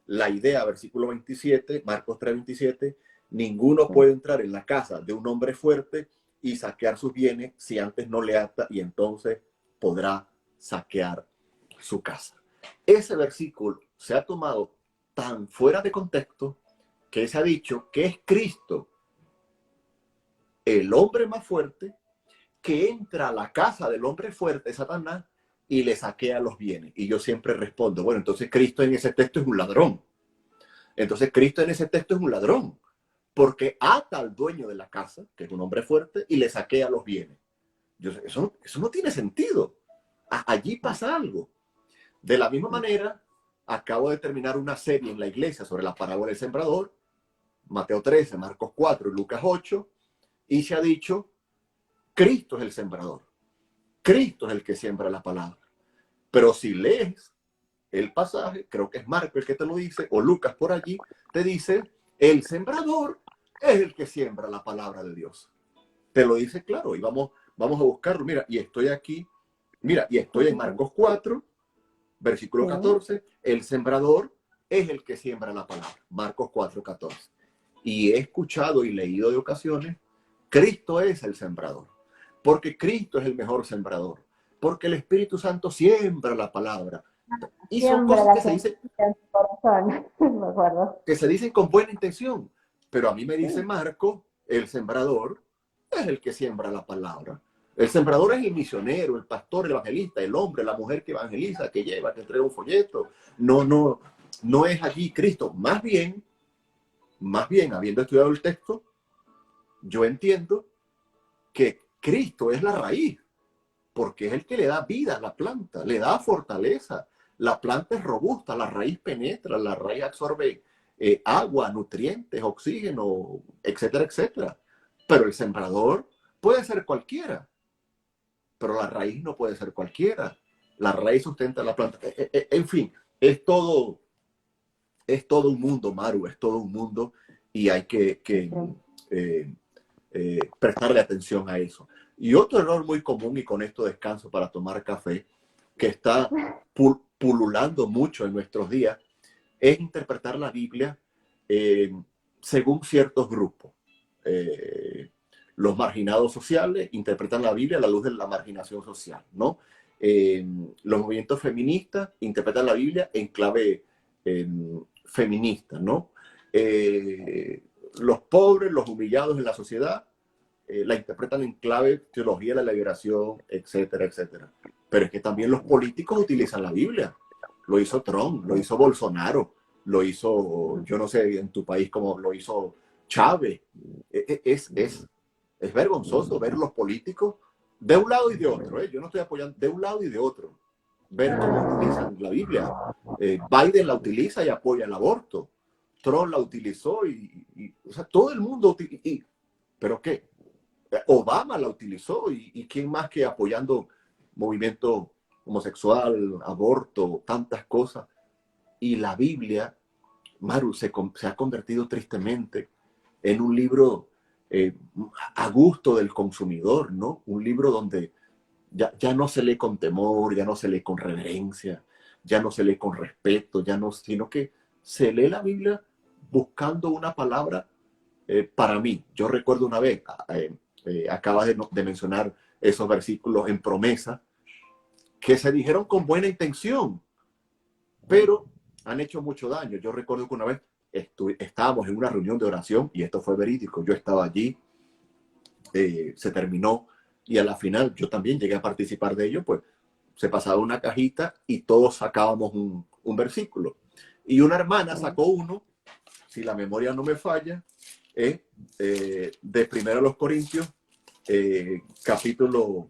la idea, versículo 27, Marcos 3, 27, ninguno puede entrar en la casa de un hombre fuerte y saquear sus bienes si antes no le ata, y entonces podrá saquear su casa. Ese versículo se ha tomado tan fuera de contexto que se ha dicho que es Cristo, el hombre más fuerte, que entra a la casa del hombre fuerte, Satanás, y le saquea los bienes. Y yo siempre respondo: bueno, entonces Cristo en ese texto es un ladrón. Entonces Cristo en ese texto es un ladrón, porque ata al dueño de la casa, que es un hombre fuerte, y le saquea los bienes. Eso no tiene sentido. Allí pasa algo. De la misma manera, acabo de terminar una serie en la iglesia sobre la parábola del sembrador, Mateo 13, Marcos 4 y Lucas 8, y se ha dicho: Cristo es el sembrador. Cristo es el que siembra la palabra. Pero si lees el pasaje, creo que es Marcos el que te lo dice, o Lucas por allí, te dice: el sembrador es el que siembra la palabra de Dios. Te lo dice claro, y vamos a buscarlo. Mira, y estoy aquí, y estoy en Marcos 4, versículo 14, el sembrador es el que siembra la palabra. Marcos 4, 14. y he escuchado y leído de ocasiones, Cristo es el sembrador, porque Cristo es el mejor sembrador, porque el Espíritu Santo siembra la palabra. Y son Siembra cosas la semilla en tu corazón, me acuerdo. que se dicen con buena intención, pero a mí me dice Sí, Marco, el sembrador es el que siembra la palabra. El sembrador es el misionero, el pastor, el evangelista, el hombre, la mujer que evangeliza, que lleva, que entrega un folleto. No es allí Cristo. Más bien, habiendo estudiado el texto, yo entiendo que Cristo es la raíz, porque es el que le da vida a la planta, le da fortaleza. La planta es robusta, la raíz penetra, la raíz absorbe agua, nutrientes, oxígeno, etcétera, etcétera. Pero el sembrador puede ser cualquiera, pero la raíz no puede ser cualquiera. La raíz sustenta la planta. En fin, es todo un mundo, Maru, es todo un mundo y hay que sí. eh, prestarle atención a eso. Y otro error muy común, y con esto descanso para tomar café, que está pululando mucho en nuestros días, es interpretar la Biblia eh, según ciertos grupos. Eh, los marginados sociales interpretan la Biblia a la luz de la marginación social, ¿no? Los movimientos feministas interpretan la Biblia en clave feminista, ¿no? Los pobres, los humillados en la sociedad, la interpretan en clave teología de la liberación, etcétera, etcétera. Pero es que también los políticos utilizan la Biblia. Lo hizo Trump, lo hizo Bolsonaro, lo hizo, yo no sé, en tu país como lo hizo Chávez. Es vergonzoso ver los políticos de un lado y de otro. Yo no estoy apoyando de un lado y de otro. Ver cómo utilizan la Biblia. Biden la utiliza y apoya el aborto. Trump la utilizó o sea, todo el mundo. ¿Pero qué? Obama la utilizó y quién más que apoyando movimiento homosexual, aborto, tantas cosas. Y la Biblia, Maru, se ha convertido tristemente en un libro a gusto del consumidor, ¿no? Un libro donde ya no se lee con temor, ya no se lee con reverencia, ya no se lee con respeto, sino que se lee la Biblia buscando una palabra para mí. Yo recuerdo una vez, acabas de mencionar esos versículos en promesa, que se dijeron con buena intención, pero han hecho mucho daño. Yo recuerdo que una vez estábamos en una reunión de oración, y esto fue verídico, yo estaba allí, se terminó, y a la final yo también llegué a participar de ello, pues se pasaba una cajita y todos sacábamos un versículo. Y una hermana sacó uno, si la memoria no me falla, de Primero a los Corintios, capítulo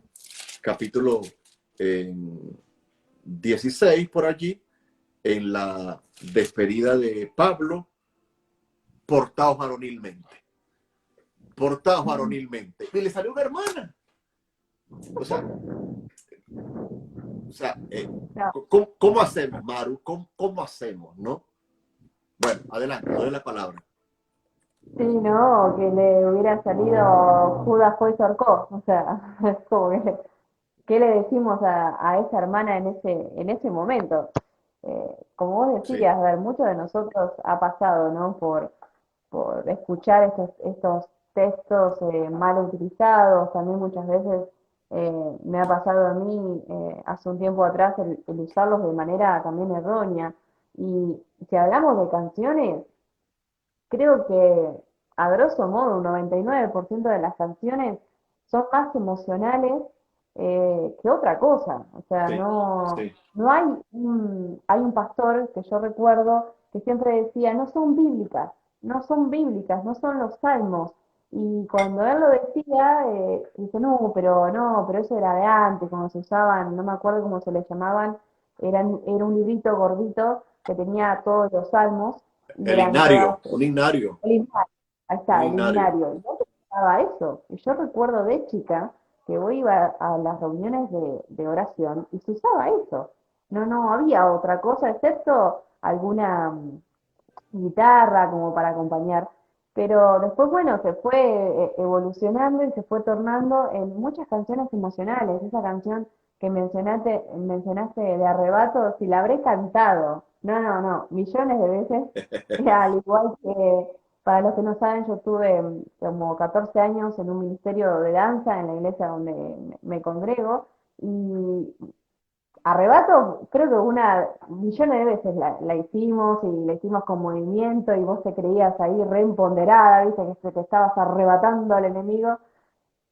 16 por allí, en la despedida de Pablo, portaos varonilmente. Portaos varonilmente. Y le salió una hermana. O sea, No, ¿cómo hacemos, Maru? ¿Cómo hacemos, no? Bueno, adelante, te doy la palabra. sí, no, que le hubiera salido Judas fue y se ahorcó. O sea, es como que, ¿qué le decimos a esa hermana en ese momento? Como vos Sí, decías, a ver, muchos de nosotros ha pasado, ¿no? Por escuchar estos textos mal utilizados, también muchas veces me ha pasado a mí hace un tiempo atrás el usarlos de manera también errónea. Y si hablamos de canciones, creo que a grosso modo un 99% de las canciones son más emocionales que otra cosa. O sea, sí, no, sí. no hay un pastor que yo recuerdo que siempre decía, no son bíblicas, no son bíblicas, no son los salmos. Y cuando él lo decía, dice, no, pero eso era de antes, cuando se usaban, no me acuerdo cómo se les llamaban, era un librito gordito que tenía todos los salmos y El eran todas himnario, un himnario, el himnario, ahí un está, el himnario. himnario. Y antes estaba eso. Y yo recuerdo de chica que voy iba a las reuniones de oración y se usaba eso. No había otra cosa excepto alguna guitarra como para acompañar. Pero después, bueno, se fue evolucionando y se fue tornando en muchas canciones emocionales. Esa canción que mencionaste de Arrebato, si la habré cantado. No, millones de veces, al igual que Para los que no saben, yo tuve como 14 años en un ministerio de danza en la iglesia donde me congrego y arrebato, creo que millones de veces la hicimos y la hicimos con movimiento y vos te creías ahí re empoderada, viste que te estabas arrebatando al enemigo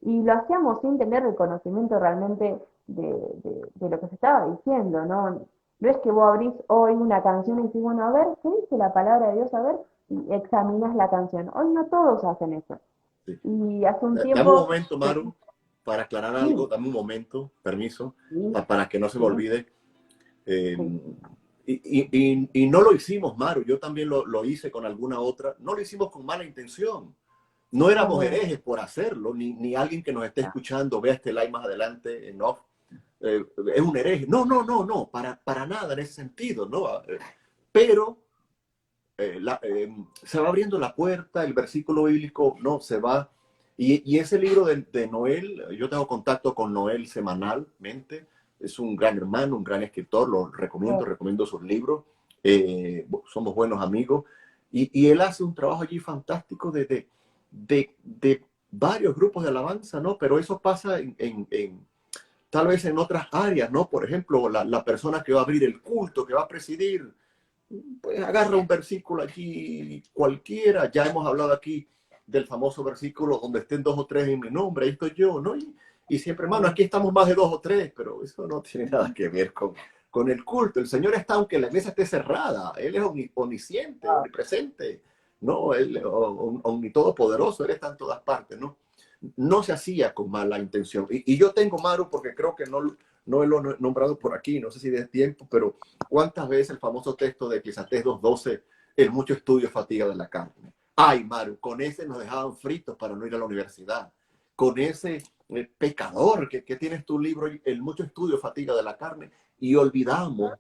y lo hacíamos sin tener el conocimiento realmente de lo que se estaba diciendo, ¿no? No es que vos abrís hoy una canción y decís, bueno, a ver, ¿qué dice la palabra de Dios? A ver, y examinas la canción. Hoy no todos hacen eso. Sí. Y hace un Dame un tiempo, momento, Maru, para aclarar algo. sí, Dame un momento, permiso, sí, para que no se me sí, olvide. Eh, sí, y no lo hicimos, Maru. Yo también lo hice con alguna otra. No lo hicimos con mala intención. No es éramos verdad. herejes por hacerlo, ni alguien que nos esté escuchando, vea este live más adelante en off, es un hereje. No, no, no, no, para nada en ese sentido, ¿no? Pero se va abriendo la puerta, el versículo bíblico no se va. Y ese libro de Noel, yo tengo contacto con Noel semanalmente, es un gran hermano, un gran escritor, lo recomiendo, Oh, recomiendo sus libros, somos buenos amigos, y él hace un trabajo allí fantástico de varios grupos de alabanza, ¿no? Pero eso pasa tal vez en otras áreas, ¿no? Por ejemplo, la persona que va a abrir el culto, que va a presidir, pues agarra un versículo allí cualquiera. Ya hemos hablado aquí del famoso versículo donde estén dos o tres en mi nombre, ahí estoy yo, ¿no? Y siempre, hermano, oh, aquí estamos más de dos o tres, pero eso no tiene nada que ver con el culto. El Señor está, aunque la iglesia esté cerrada, Él es omnisciente, oh, omnipresente, ¿no? Él omnitodopoderoso, Él está en todas partes, ¿no? No se hacía con mala intención. Y yo tengo, Maru, porque creo que no lo he nombrado por aquí, no sé si de tiempo, pero ¿cuántas veces el famoso texto de Eclesiastés 2:12, el mucho estudio fatiga de la carne? Ay, Maru, con ese nos dejaban fritos para no ir a la universidad. Con ese pecador que tienes tu libro, el mucho estudio fatiga de la carne. Y olvidamos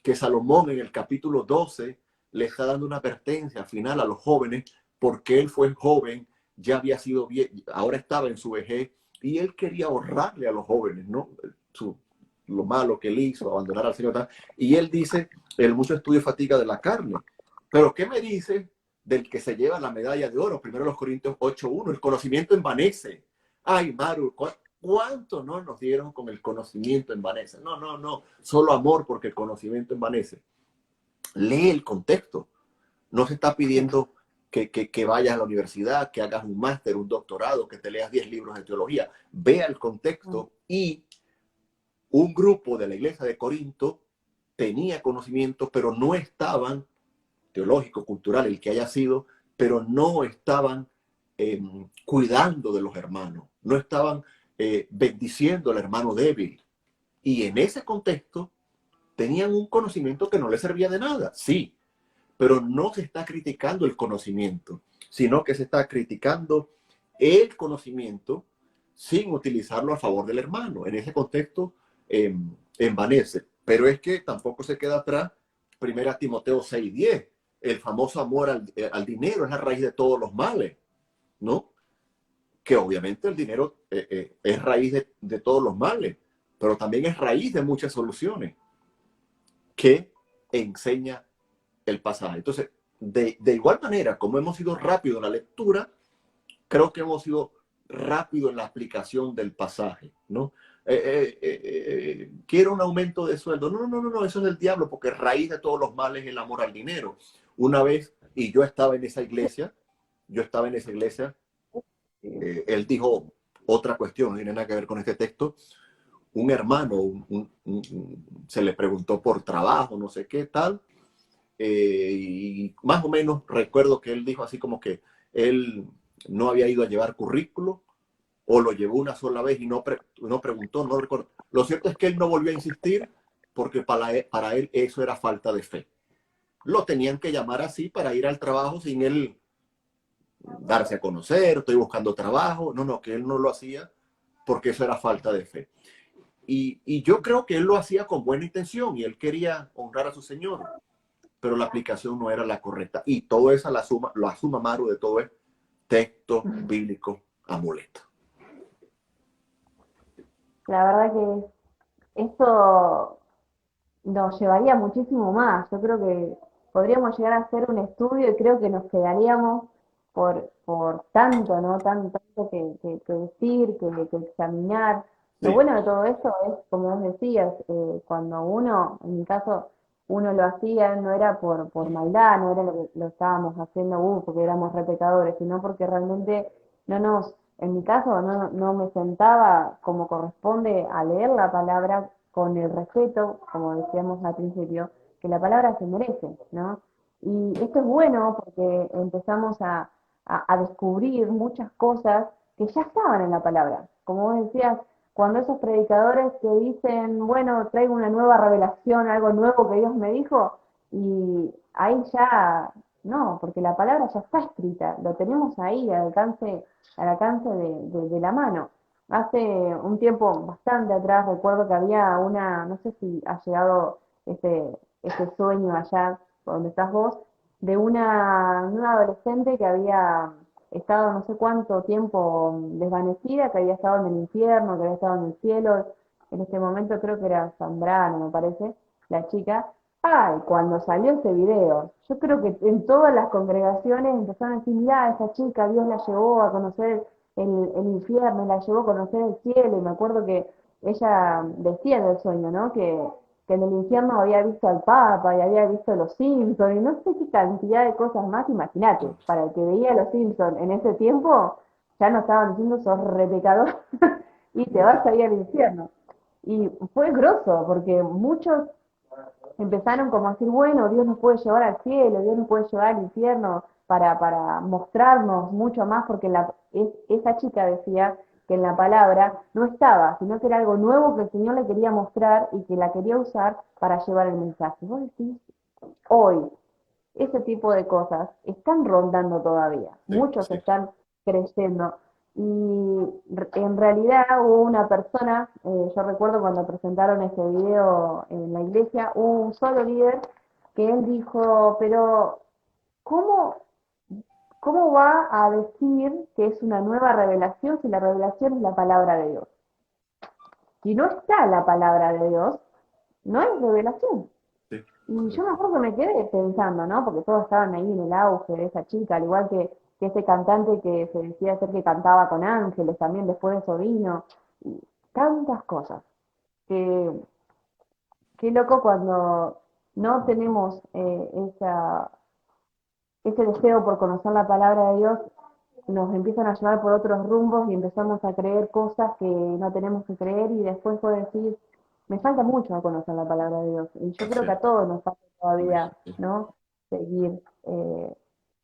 que Salomón en el capítulo 12 le está dando una advertencia final a los jóvenes porque él fue joven, ya había sido bien, ahora estaba en su vejez y él quería ahorrarle a los jóvenes, ¿no? Lo malo que él hizo, abandonar al Señor. Y él dice, el mucho estudio fatiga de la carne. Pero ¿qué me dice del que se lleva la medalla de oro? Primero los Corintios 8:1, el conocimiento envanece. Ay, Maru, ¿cuánto no nos dieron con el conocimiento envanece? No, no, no, solo amor porque el conocimiento envanece. Lee el contexto. No se está sí, pidiendo que vayas a la universidad, que hagas un máster, un doctorado, que te leas 10 libros de teología. Vea el oh, contexto y un grupo de la iglesia de Corinto tenía conocimiento, pero no estaban, teológico, cultural, el que haya sido, pero no estaban cuidando de los hermanos, no estaban bendiciendo al hermano débil. Y en ese contexto tenían un conocimiento que no les servía de nada, sí, pero no se está criticando el conocimiento, sino que se está criticando el conocimiento sin utilizarlo a favor del hermano. En ese contexto envanece. Pero es que tampoco se queda atrás 1 Timoteo 6:10. El famoso amor al dinero es la raíz de todos los males, ¿no? Que obviamente el dinero es raíz de todos los males, pero también es raíz de muchas soluciones que enseña el pasaje. Entonces, de igual manera, como hemos sido rápido en la lectura, creo que hemos sido rápido en la aplicación del pasaje, ¿no? Quiero un aumento de sueldo. No, no, no, no, eso es del diablo, porque raíz de todos los males es el amor al dinero. Una vez, y yo estaba en esa iglesia, sí, él dijo otra cuestión, no tiene nada que ver con este texto. Un hermano se le preguntó por trabajo, no sé qué tal, y más o menos recuerdo que él dijo así como que él no había ido a llevar currículo o lo llevó una sola vez y no preguntó, no recuerdo. Lo cierto es que él no volvió a insistir porque para él eso era falta de fe. Lo tenían que llamar así para ir al trabajo sin él darse a conocer, estoy buscando trabajo. No, no, que él no lo hacía porque eso era falta de fe. Y yo creo que él lo hacía con buena intención y él quería honrar a su Señor, pero la aplicación no era la correcta. Y todo eso lo asuma Maru de todo es texto bíblico amuleto. la verdad que esto nos llevaría muchísimo más. Yo creo que podríamos llegar a hacer un estudio y creo que nos quedaríamos por tanto, ¿no? Tanto que decir, que examinar. Lo Sí, bueno de todo esto es, como vos decías, cuando uno, en mi caso, uno lo hacía, no era por maldad, no era lo que lo estábamos haciendo porque éramos re pecadores, sino porque realmente no nos, en mi caso, no me sentaba como corresponde a leer la palabra con el respeto, como decíamos al principio, que la palabra se merece, ¿no? Y esto es bueno porque empezamos a descubrir muchas cosas que ya estaban en la palabra. Como vos decías, cuando esos predicadores te dicen, bueno, traigo una nueva revelación, algo nuevo que Dios me dijo, y ahí ya, no, porque la palabra ya está escrita, lo tenemos ahí al alcance de la mano. Hace un tiempo bastante atrás recuerdo que había una, no sé si ha llegado ese sueño allá donde estás vos, de una adolescente que había estado no sé cuánto tiempo desvanecida, que había estado en el infierno, que había estado en el cielo. En este momento creo que era Zambrano, me parece, la chica. Ay, cuando salió ese video, yo creo que en todas las congregaciones empezaron a decir, mirá, esa chica, Dios la llevó a conocer el infierno, la llevó a conocer el cielo, y me acuerdo que ella decía en el sueño, ¿no? Que en el infierno había visto al Papa y había visto los Simpsons y no sé qué cantidad de cosas más, imagínate, para el que veía los Simpsons en ese tiempo, ya no estaban diciendo sos re pecador y te vas a ir al infierno. Y fue grosso, porque muchos empezaron como a decir, bueno, Dios nos puede llevar al cielo, Dios nos puede llevar al infierno para mostrarnos mucho más, porque esa chica decía que en la palabra no estaba, sino que era algo nuevo que el Señor le quería mostrar y que la quería usar para llevar el mensaje. Vos decís, hoy, ese tipo de cosas están rondando todavía, sí, muchos sí. están creyendo. Y en realidad hubo una persona, yo recuerdo cuando presentaron ese video en la iglesia, hubo un solo líder que él dijo, pero ¿cómo, cómo va a decir que es una nueva revelación si la revelación es la palabra de Dios? Si no está la palabra de Dios, no es revelación. Sí, Y yo me correcto. acuerdo que me quedé pensando, ¿no? Porque todos estaban ahí en el auge de esa chica, al igual que ese cantante que se decía ser que cantaba con ángeles, también después de eso vino, y tantas cosas. Que, qué loco cuando no tenemos ese deseo por conocer la palabra de Dios, nos empiezan a llevar por otros rumbos y empezamos a creer cosas que no tenemos que creer y después puedo decir, me falta mucho a conocer la palabra de Dios. Y yo Así creo que es. a todos nos falta todavía, ¿no? Seguir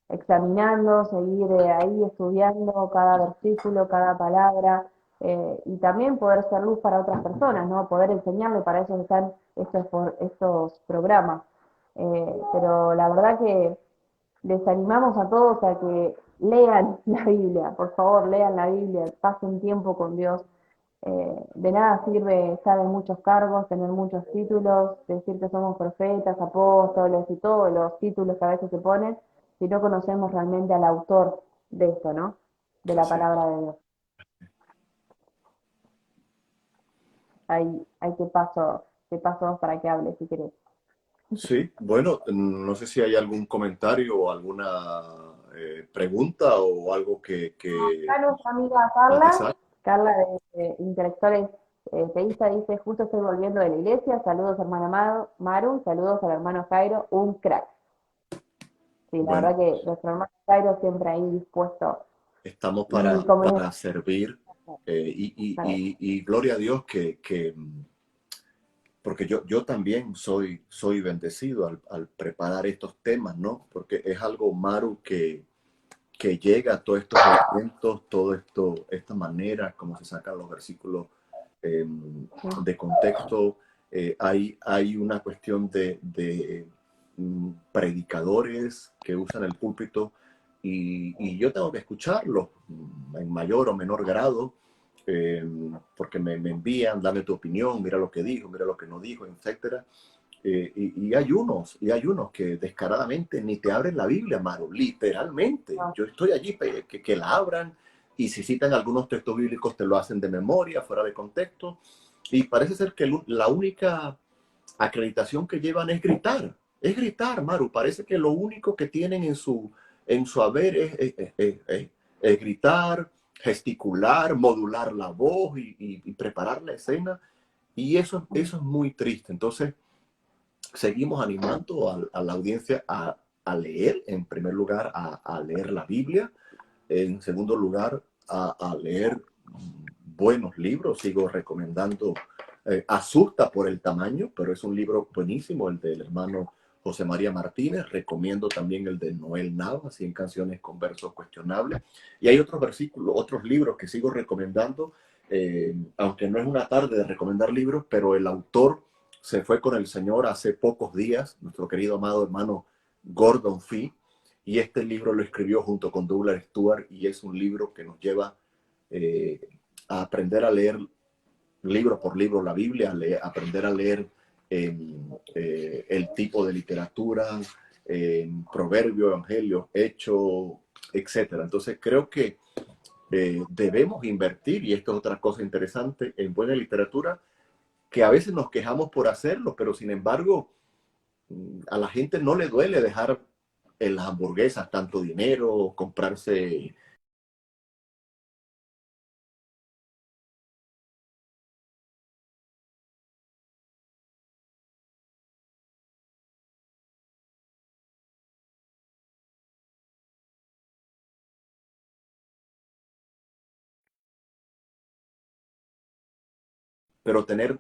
examinando, seguir ahí estudiando cada versículo, cada palabra, y también poder ser luz para otras personas, ¿no? Poder enseñarle, para eso están estos programas. Pero la verdad que les animamos a todos a que lean la Biblia, por favor, lean la Biblia, pasen tiempo con Dios. De nada sirve estar en muchos cargos, tener muchos títulos, decir que somos profetas, apóstoles y todos los títulos que a veces se ponen, si no conocemos realmente al autor de esto, ¿no? De la Así es. palabra de Dios. Ahí te paso para que hables si querés. Sí, bueno, no sé si hay algún comentario o alguna pregunta o algo que Acá nuestra amiga Carla, matizar. Carla de Intelectuales Teísta, dice, justo estoy volviendo de la iglesia, saludos hermana Maru, saludos al hermano Jairo, un crack. Sí, la Bueno, verdad que nuestro hermano Jairo siempre ahí dispuesto. estamos Y como les para servir decía, y gloria a Dios porque yo también soy bendecido al preparar estos temas, ¿no? Porque es algo, Maru, que llega a todos estos elementos, todo esto, esta manera como se sacan los versículos eh, de contexto. Hay una cuestión de predicadores que usan el púlpito y yo tengo que escucharlos en mayor o menor grado, eh, porque me envían, dame tu opinión, mira lo que dijo, mira lo que no dijo, etcétera. Y hay unos que descaradamente ni te abren la Biblia, Maro, literalmente. no, Yo estoy allí que la abran y si citan algunos textos bíblicos te lo hacen de memoria, fuera de contexto. Y parece ser que la única acreditación que llevan es gritar, Maru. Parece que lo único que tienen en su haber es gritar, gesticular, modular la voz y preparar la escena. Y eso es muy triste. Entonces, seguimos animando a la audiencia a leer, en primer lugar, a leer la Biblia, en segundo lugar, a leer buenos libros. Sigo recomendando, asusta por el tamaño, pero es un libro buenísimo, el del hermano José María Martínez. Recomiendo también el de Noel Navas, 100 canciones con versos cuestionables. Y hay otros versículos, otros libros que sigo recomendando, aunque no es una tarde de recomendar libros, pero el autor se fue con el Señor hace pocos días, nuestro querido amado hermano Gordon Fee, y este libro lo escribió junto con Douglas Stewart, y es un libro que nos lleva a aprender a leer libro por libro la Biblia, aprender a leer el tipo de literatura, proverbio, evangelio, hecho, etcétera. Entonces creo que debemos invertir, y esto es otra cosa interesante, en buena literatura, que a veces nos quejamos por hacerlo, pero sin embargo a la gente no le duele dejar en las hamburguesas tanto dinero, comprarse. Pero tener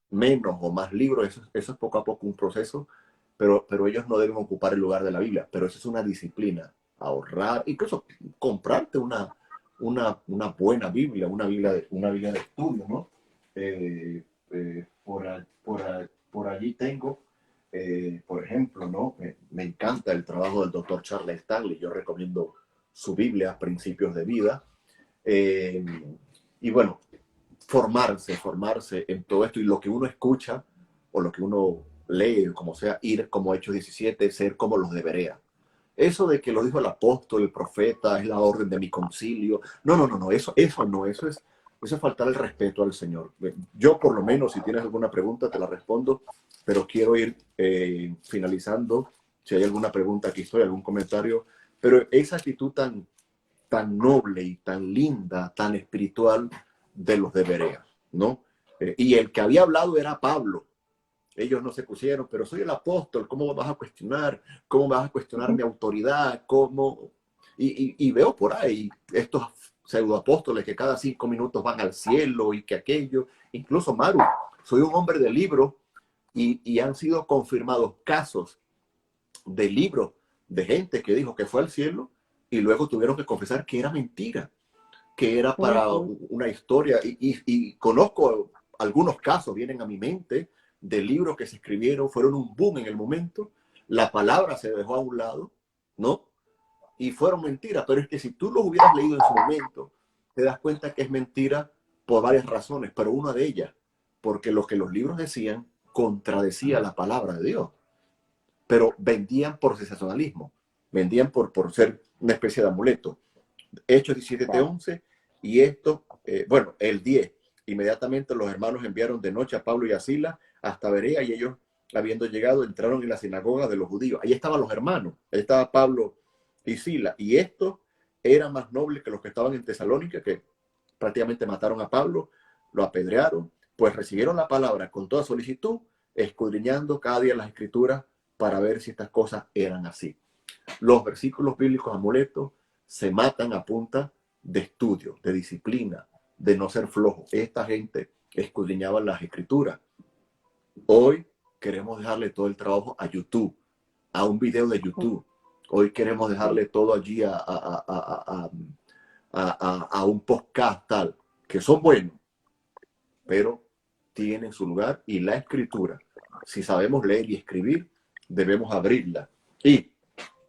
menos o más libros, eso es poco a poco un proceso, pero ellos no deben ocupar el lugar de la Biblia. Pero eso es una disciplina, ahorrar, incluso comprarte una buena Biblia, una Biblia de estudio, ¿no? Por allí tengo, por ejemplo, ¿no? Me encanta el trabajo del doctor Charles Stanley. Yo recomiendo su Biblia, Principios de Vida. Eh, y bueno, formarse en todo esto, y lo que uno escucha o lo que uno lee, como sea, ir como Hechos 17, ser como los de Berea. Eso de que lo dijo el apóstol, el profeta, es la orden de mi concilio. No, no, no, no, eso no, eso es faltar el respeto al Señor. Yo, por lo menos, si tienes alguna pregunta, te la respondo, pero quiero ir finalizando. Si hay alguna pregunta, aquí estoy, algún comentario. Pero esa actitud tan noble y tan linda, tan espiritual de los de Berea, ¿no? Y el que había hablado era Pablo. Ellos no se pusieron, pero soy el apóstol, ¿cómo me vas a cuestionar? ¿Cómo me vas a cuestionar mi autoridad? ¿Cómo? Y veo por ahí estos pseudoapóstoles que cada 5 minutos van al cielo y que aquello. Incluso Maru, soy un hombre de libro, y han sido confirmados casos de libros de gente que dijo que fue al cielo y luego tuvieron que confesar que era mentira, que era para una historia. Y conozco algunos casos, vienen a mi mente, de libros que se escribieron, fueron un boom en el momento, la palabra se dejó a un lado, ¿no? Y fueron mentiras, pero es que si tú los hubieras leído en su momento, te das cuenta que es mentira por varias razones, pero una de ellas, porque lo que los libros decían contradecía la palabra de Dios, pero vendían por sensacionalismo, vendían por ser una especie de amuleto. Hechos 17:11, y esto, bueno, el 10. Inmediatamente los hermanos enviaron de noche a Pablo y a Silas hasta Berea, y ellos, habiendo llegado, entraron en la sinagoga de los judíos. Ahí estaban los hermanos, ahí estaba Pablo y Silas, y estos eran más nobles que los que estaban en Tesalónica, que prácticamente mataron a Pablo, lo apedrearon, pues recibieron la palabra con toda solicitud, escudriñando cada día las escrituras para ver si estas cosas eran así. Los versículos bíblicos amuletos se matan a punta de estudio, de disciplina, de no ser flojo. Esta gente escudriñaba las escrituras. Hoy queremos dejarle todo el trabajo a YouTube, a un video de YouTube. Hoy queremos dejarle todo allí a un podcast tal, que son buenos, pero tienen su lugar, y la escritura, si sabemos leer y escribir, debemos abrirla. Y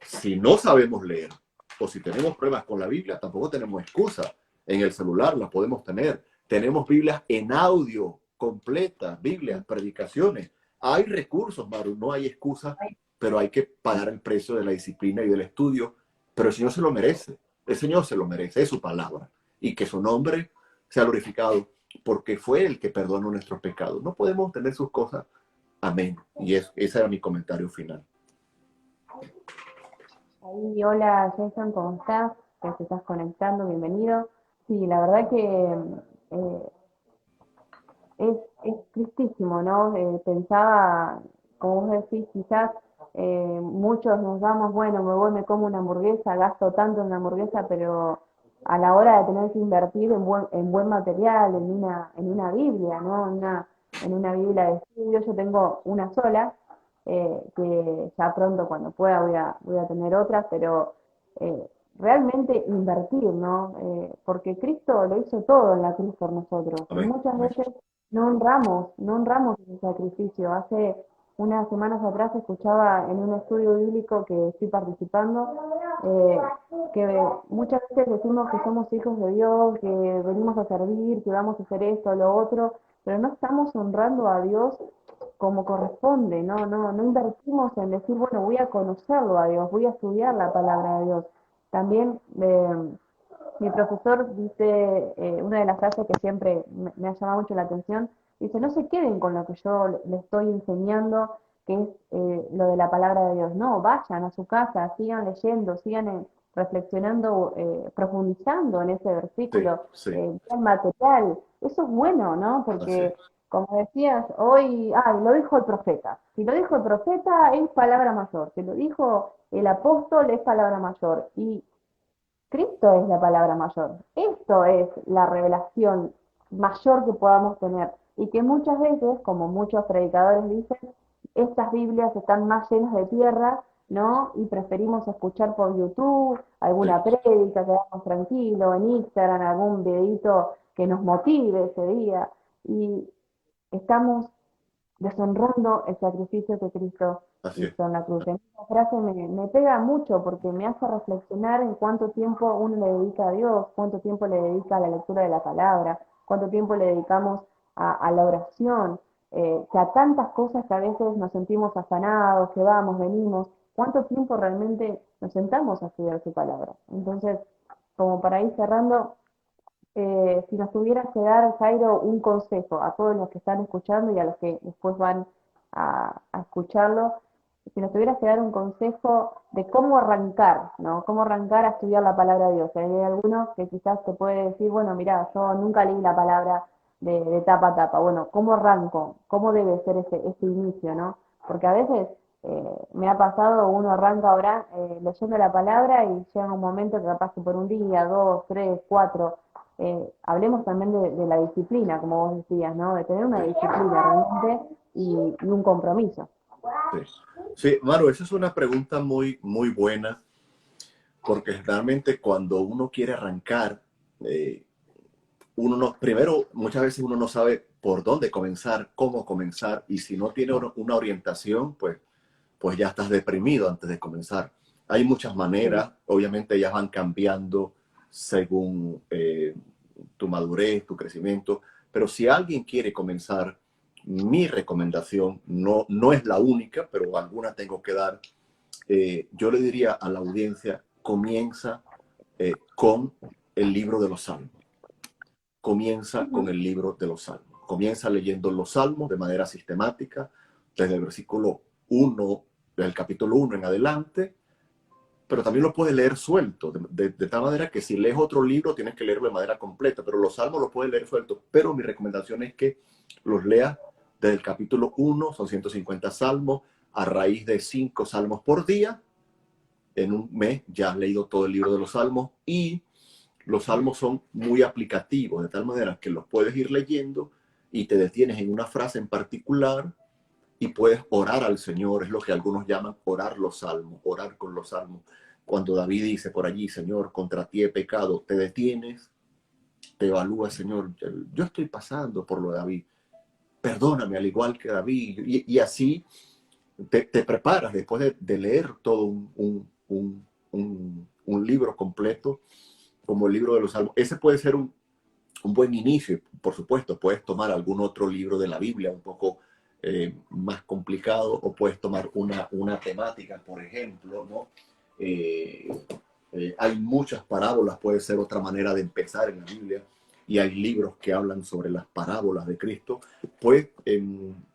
si no sabemos leer, o si tenemos pruebas con la Biblia, tampoco tenemos excusa. En el celular la podemos tener. Tenemos Biblias en audio completa, Biblias, predicaciones. Hay recursos, Maru, no hay excusa, pero hay que pagar el precio de la disciplina y del estudio. Pero el Señor se lo merece. El Señor se lo merece, es su palabra. Y que su nombre sea glorificado, porque fue el que perdonó nuestros pecados. No podemos tener sus cosas a menos. Y ese era mi comentario final. Ahí, hola Jason, ¿cómo estás? Que te estás conectando, bienvenido. Sí, la verdad que eh, es tristísimo, ¿no? Pensaba, como vos decís, quizás muchos nos damos, bueno, me voy, me como una hamburguesa, gasto tanto en una hamburguesa, pero a la hora de tener que invertir en buen material, en una Biblia, ¿no? En una Biblia de estudio, yo tengo una sola, que ya pronto cuando pueda voy a tener otra, pero realmente invertir, ¿no? Porque Cristo lo hizo todo en la cruz por nosotros, y Amén, muchas amén. veces no honramos ese sacrificio. Hace unas semanas atrás escuchaba en un estudio bíblico que estoy participando, eh, que muchas veces decimos que somos hijos de Dios, que venimos a servir, que vamos a hacer esto, lo otro, pero no estamos honrando a Dios como corresponde, no invertimos en decir, bueno, voy a conocerlo a Dios, voy a estudiar la palabra de Dios. También mi profesor dice, una de las frases que siempre me ha llamado mucho la atención, dice, no se queden con lo que yo le estoy enseñando, que es lo de la palabra de Dios. No, vayan a su casa, sigan leyendo, sigan reflexionando, profundizando en ese Sí, versículo, sí, vean material. Eso es bueno, ¿no? así es. Porque, como decías, hoy, lo dijo el profeta. Si lo dijo el profeta, es palabra mayor. Si lo dijo el apóstol, es palabra mayor. Y Cristo es la palabra mayor. Esto es la revelación mayor que podamos tener. Y que muchas veces, como muchos predicadores dicen, estas Biblias están más llenas de tierra, ¿no? Y preferimos escuchar por YouTube Sí, alguna prédica, quedarnos tranquilos, en Instagram, algún videito que nos motive ese día. Y estamos deshonrando el sacrificio que Cristo así es. hizo en la cruz. En esa frase me pega mucho porque me hace reflexionar en cuánto tiempo uno le dedica a Dios, cuánto tiempo le dedica a la lectura de la palabra, cuánto tiempo le dedicamos a la oración, que a tantas cosas que a veces nos sentimos afanados, que vamos, venimos, cuánto tiempo realmente nos sentamos a estudiar su palabra. Entonces, como para ir cerrando, si nos tuvieras que dar, Jairo, un consejo a todos los que están escuchando y a los que después van a escucharlo, si nos tuvieras que dar un consejo de cómo arrancar, ¿no? Cómo arrancar a estudiar la palabra de Dios. Hay algunos que quizás te puede decir, bueno, mira, yo nunca leí la palabra de tapa a tapa. Bueno, ¿cómo arranco? ¿Cómo debe ser ese inicio, no? Porque a veces me ha pasado, uno arranca ahora leyendo la palabra y llega un momento que capaz que por un día, dos, tres, cuatro, hablemos también de la disciplina, como vos decías, ¿no? De tener una Sí, disciplina realmente y un compromiso. sí. Sí, Maru, esa es una pregunta muy, muy buena, porque realmente cuando uno quiere arrancar, eh, uno no, primero, muchas veces uno no sabe por dónde comenzar, cómo comenzar, y si no tiene una orientación, pues ya estás deprimido antes de comenzar. Hay muchas Sí. maneras, obviamente ellas van cambiando según tu madurez, tu crecimiento, pero si alguien quiere comenzar, mi recomendación no es la única, pero alguna tengo que dar. Yo le diría a la audiencia, comienza con el libro de los Salmos. Comienza con Ujú. el libro de los Salmos. Comienza leyendo los Salmos de manera sistemática, desde el versículo 1 del capítulo 1 en adelante, pero también lo puedes leer suelto, de tal manera que si lees otro libro tienes que leerlo de manera completa, pero los Salmos los puedes leer suelto, pero mi recomendación es que los leas desde el capítulo 1, son 150 salmos, a raíz de 5 salmos por día, en un mes ya has leído todo el libro de los Salmos y los salmos son muy aplicativos, de tal manera que los puedes ir leyendo y te detienes en una frase en particular y puedes orar al Señor, es lo que algunos llaman orar los salmos, orar con los salmos. Cuando David dice por allí, Señor, contra ti he pecado, te detienes, te evalúas, Señor, yo estoy pasando por lo de David, perdóname al igual que David, y así te preparas después de leer todo un libro completo como el libro de los salmos. Ese puede ser un buen inicio. Por supuesto, puedes tomar algún otro libro de la Biblia un poco más complicado o puedes tomar una temática, por ejemplo, ¿no? Eh, hay muchas parábolas, puede ser otra manera de empezar en la Biblia y hay libros que hablan sobre las parábolas de Cristo, pues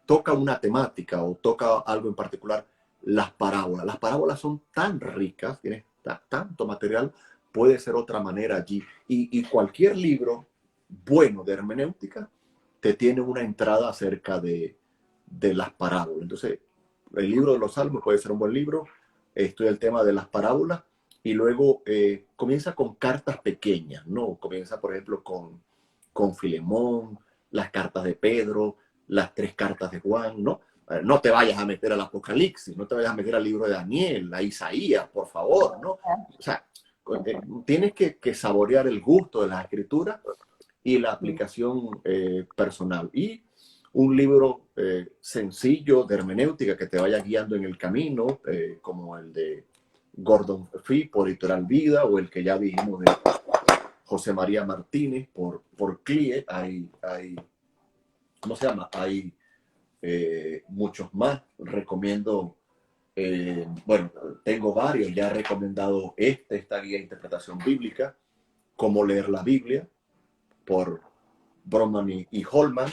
toca una temática o toca algo en particular las parábolas. Las parábolas son tan ricas, tienes tanto material, puede ser otra manera allí. Y cualquier libro bueno de hermenéutica te tiene una entrada acerca de las parábolas. Entonces, el libro de los Salmos puede ser un buen libro. Estudia el tema de las parábolas y luego comienza con cartas pequeñas, ¿no? Comienza, por ejemplo, con Filemón, las cartas de Pedro, las 3 cartas de Juan, ¿no? No te vayas a meter al Apocalipsis, no te vayas a meter al libro de Daniel, a Isaías, por favor, ¿no? O sea, tienes que saborear el gusto de las escrituras y la aplicación personal. Y un libro sencillo de hermenéutica que te vaya guiando en el camino, como el de Gordon Fee por Editorial Vida, o el que ya dijimos de José María Martínez por CLIE. ¿Cómo se llama? Hay muchos más. Recomiendo, bueno, tengo varios, ya he recomendado esta guía de interpretación bíblica, Cómo leer la Biblia, por Broman y Holman.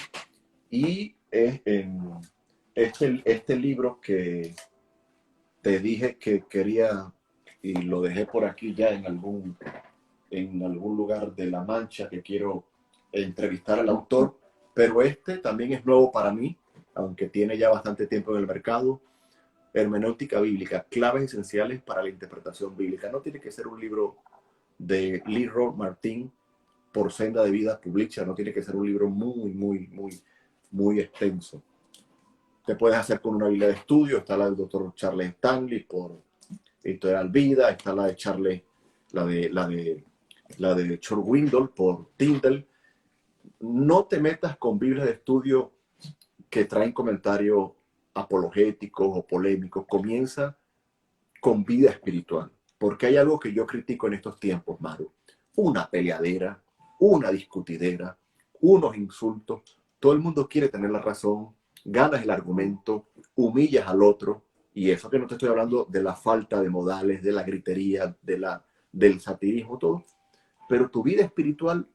Y este libro que te dije que quería, y lo dejé por aquí ya en algún lugar de La Mancha, que quiero entrevistar al autor, pero este también es nuevo para mí, aunque tiene ya bastante tiempo en el mercado. Hermenéutica bíblica, claves esenciales para la interpretación bíblica. No tiene que ser un libro de Leroy Martin por Senda de Vida Publisher, no tiene que ser un libro muy extenso. Te puedes hacer con una Biblia de estudio. Está la del doctor Charles Stanley por Editorial Vida, está la de Charles, la de Churwindle por Tyndale. No te metas con Biblias de estudio que traen comentarios apologéticos o polémicos. Comienza con vida espiritual, porque hay algo que yo critico en estos tiempos, Maru: una peleadera, una discutidera, unos insultos. Todo el mundo quiere tener la razón, ganas el argumento, humillas al otro. Y eso que no te estoy hablando de la falta de modales, de la gritería, del satirismo, todo. Pero tu vida espiritual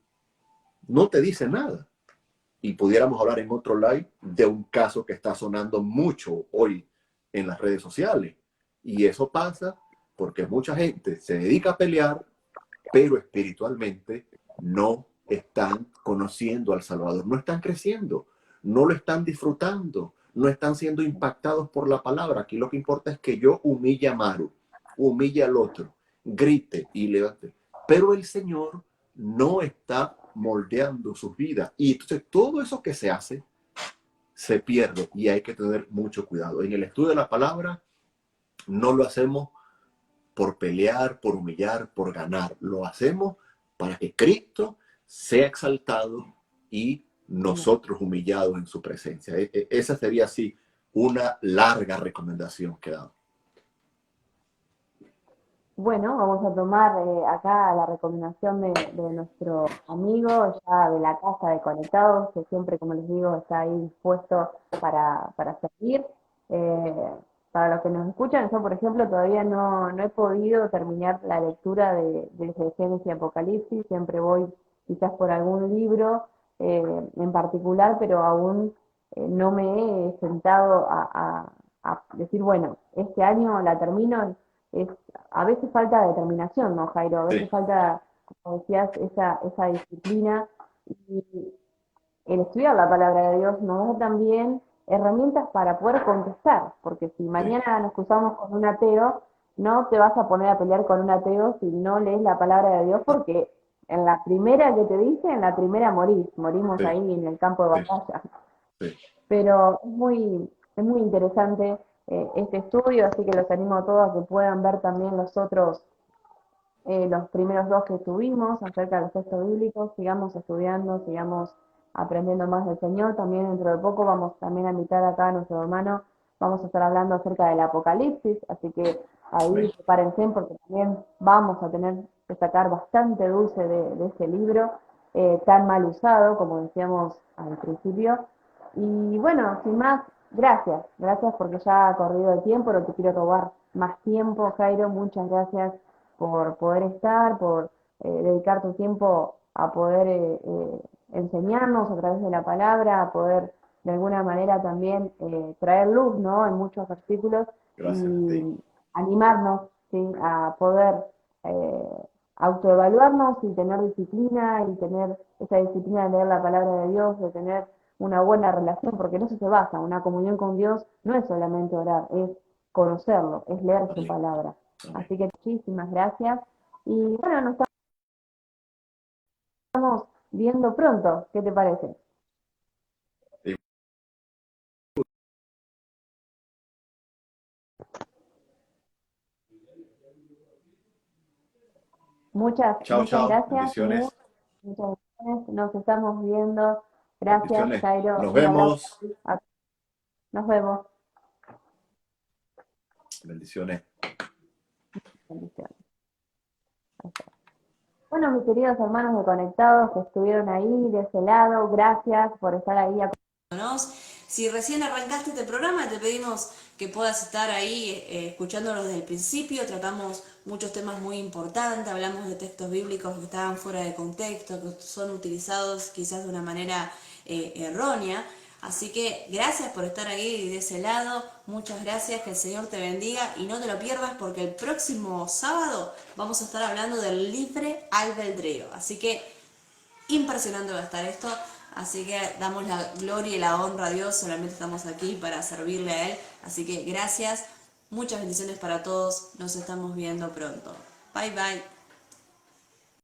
no te dice nada. Y pudiéramos hablar en otro live de un caso que está sonando mucho hoy en las redes sociales. Y eso pasa porque mucha gente se dedica a pelear, pero espiritualmente no están conociendo al Salvador, no están creciendo, no lo están disfrutando, no están siendo impactados por la palabra. Aquí lo que importa es que yo humille a Maru, humille al otro, grite y levante. Pero el Señor no está moldeando sus vidas. Y entonces todo eso que se hace se pierde, y hay que tener mucho cuidado. En el estudio de la palabra no lo hacemos por pelear, por humillar, por ganar. Lo hacemos para que Cristo sea exaltado y nosotros humillados en su presencia. Esa sería así una larga recomendación que da. Bueno, vamos a tomar acá la recomendación de nuestro amigo ya de la casa de Conectados, que siempre, como les digo, está ahí dispuesto para servir. Eh, para los que nos escuchan, yo, por ejemplo, todavía no he podido terminar la lectura de Génesis y Apocalipsis. Siempre voy quizás por algún libro en particular, pero aún no me he sentado a decir, bueno, este año la termino. Es, a veces falta determinación, ¿no, Jairo? A veces Sí, falta, como decías, esa disciplina, y el estudiar la palabra de Dios nos da también herramientas para poder contestar, porque si sí, mañana nos cruzamos con un ateo, no te vas a poner a pelear con un ateo si no lees la palabra de Dios, porque en la primera que te dice, en la primera morimos sí, ahí en el campo de sí, batalla. sí. Pero es muy interesante este estudio, así que los animo a todos a que puedan ver también los primeros dos que tuvimos acerca de los textos bíblicos. Sigamos estudiando, sigamos aprendiendo más del Señor. También dentro de poco vamos también a invitar acá a nuestro hermano, vamos a estar hablando acerca del Apocalipsis, así que ahí Amén. prepárense, porque también vamos a tener que sacar bastante dulce de ese libro, tan mal usado, como decíamos al principio. Y bueno, sin más, gracias porque ya ha corrido el tiempo, no te quiero robar más tiempo, Jairo. Muchas gracias por poder estar, por dedicar tu tiempo a poder enseñarnos a través de la palabra, a poder de alguna manera también traer luz, ¿no?, en muchos artículos. Gracias a ti. y animarnos, ¿sí? A poder autoevaluarnos y tener disciplina y tener esa disciplina de leer la palabra de Dios, de tener una buena relación, porque en eso se basa, una comunión con Dios no es solamente orar, es conocerlo, es leer su Amén. palabra. Amén. Así que muchísimas gracias y bueno, nos estamos viendo pronto, ¿qué te parece? Y chao, Muchas chao. gracias, Bendiciones. muchas gracias, nos estamos viendo. Gracias, Bendiciones. Jairo, Nos un abrazo. vemos. Nos vemos. Bendiciones. Bendiciones. Bueno, mis queridos hermanos de Conectados que estuvieron ahí de ese lado, gracias por estar ahí. Si recién arrancaste este programa, te pedimos que puedas estar ahí escuchándonos desde el principio. Tratamos muchos temas muy importantes, hablamos de textos bíblicos que estaban fuera de contexto, que son utilizados quizás de una manera errónea. Así que gracias por estar ahí de ese lado, muchas gracias, que el Señor te bendiga y no te lo pierdas porque el próximo sábado vamos a estar hablando del libre albedrío. Así que impresionante va a estar esto, así que damos la gloria y la honra a Dios, solamente estamos aquí para servirle a Él, así que gracias, muchas bendiciones para todos, nos estamos viendo pronto, bye bye.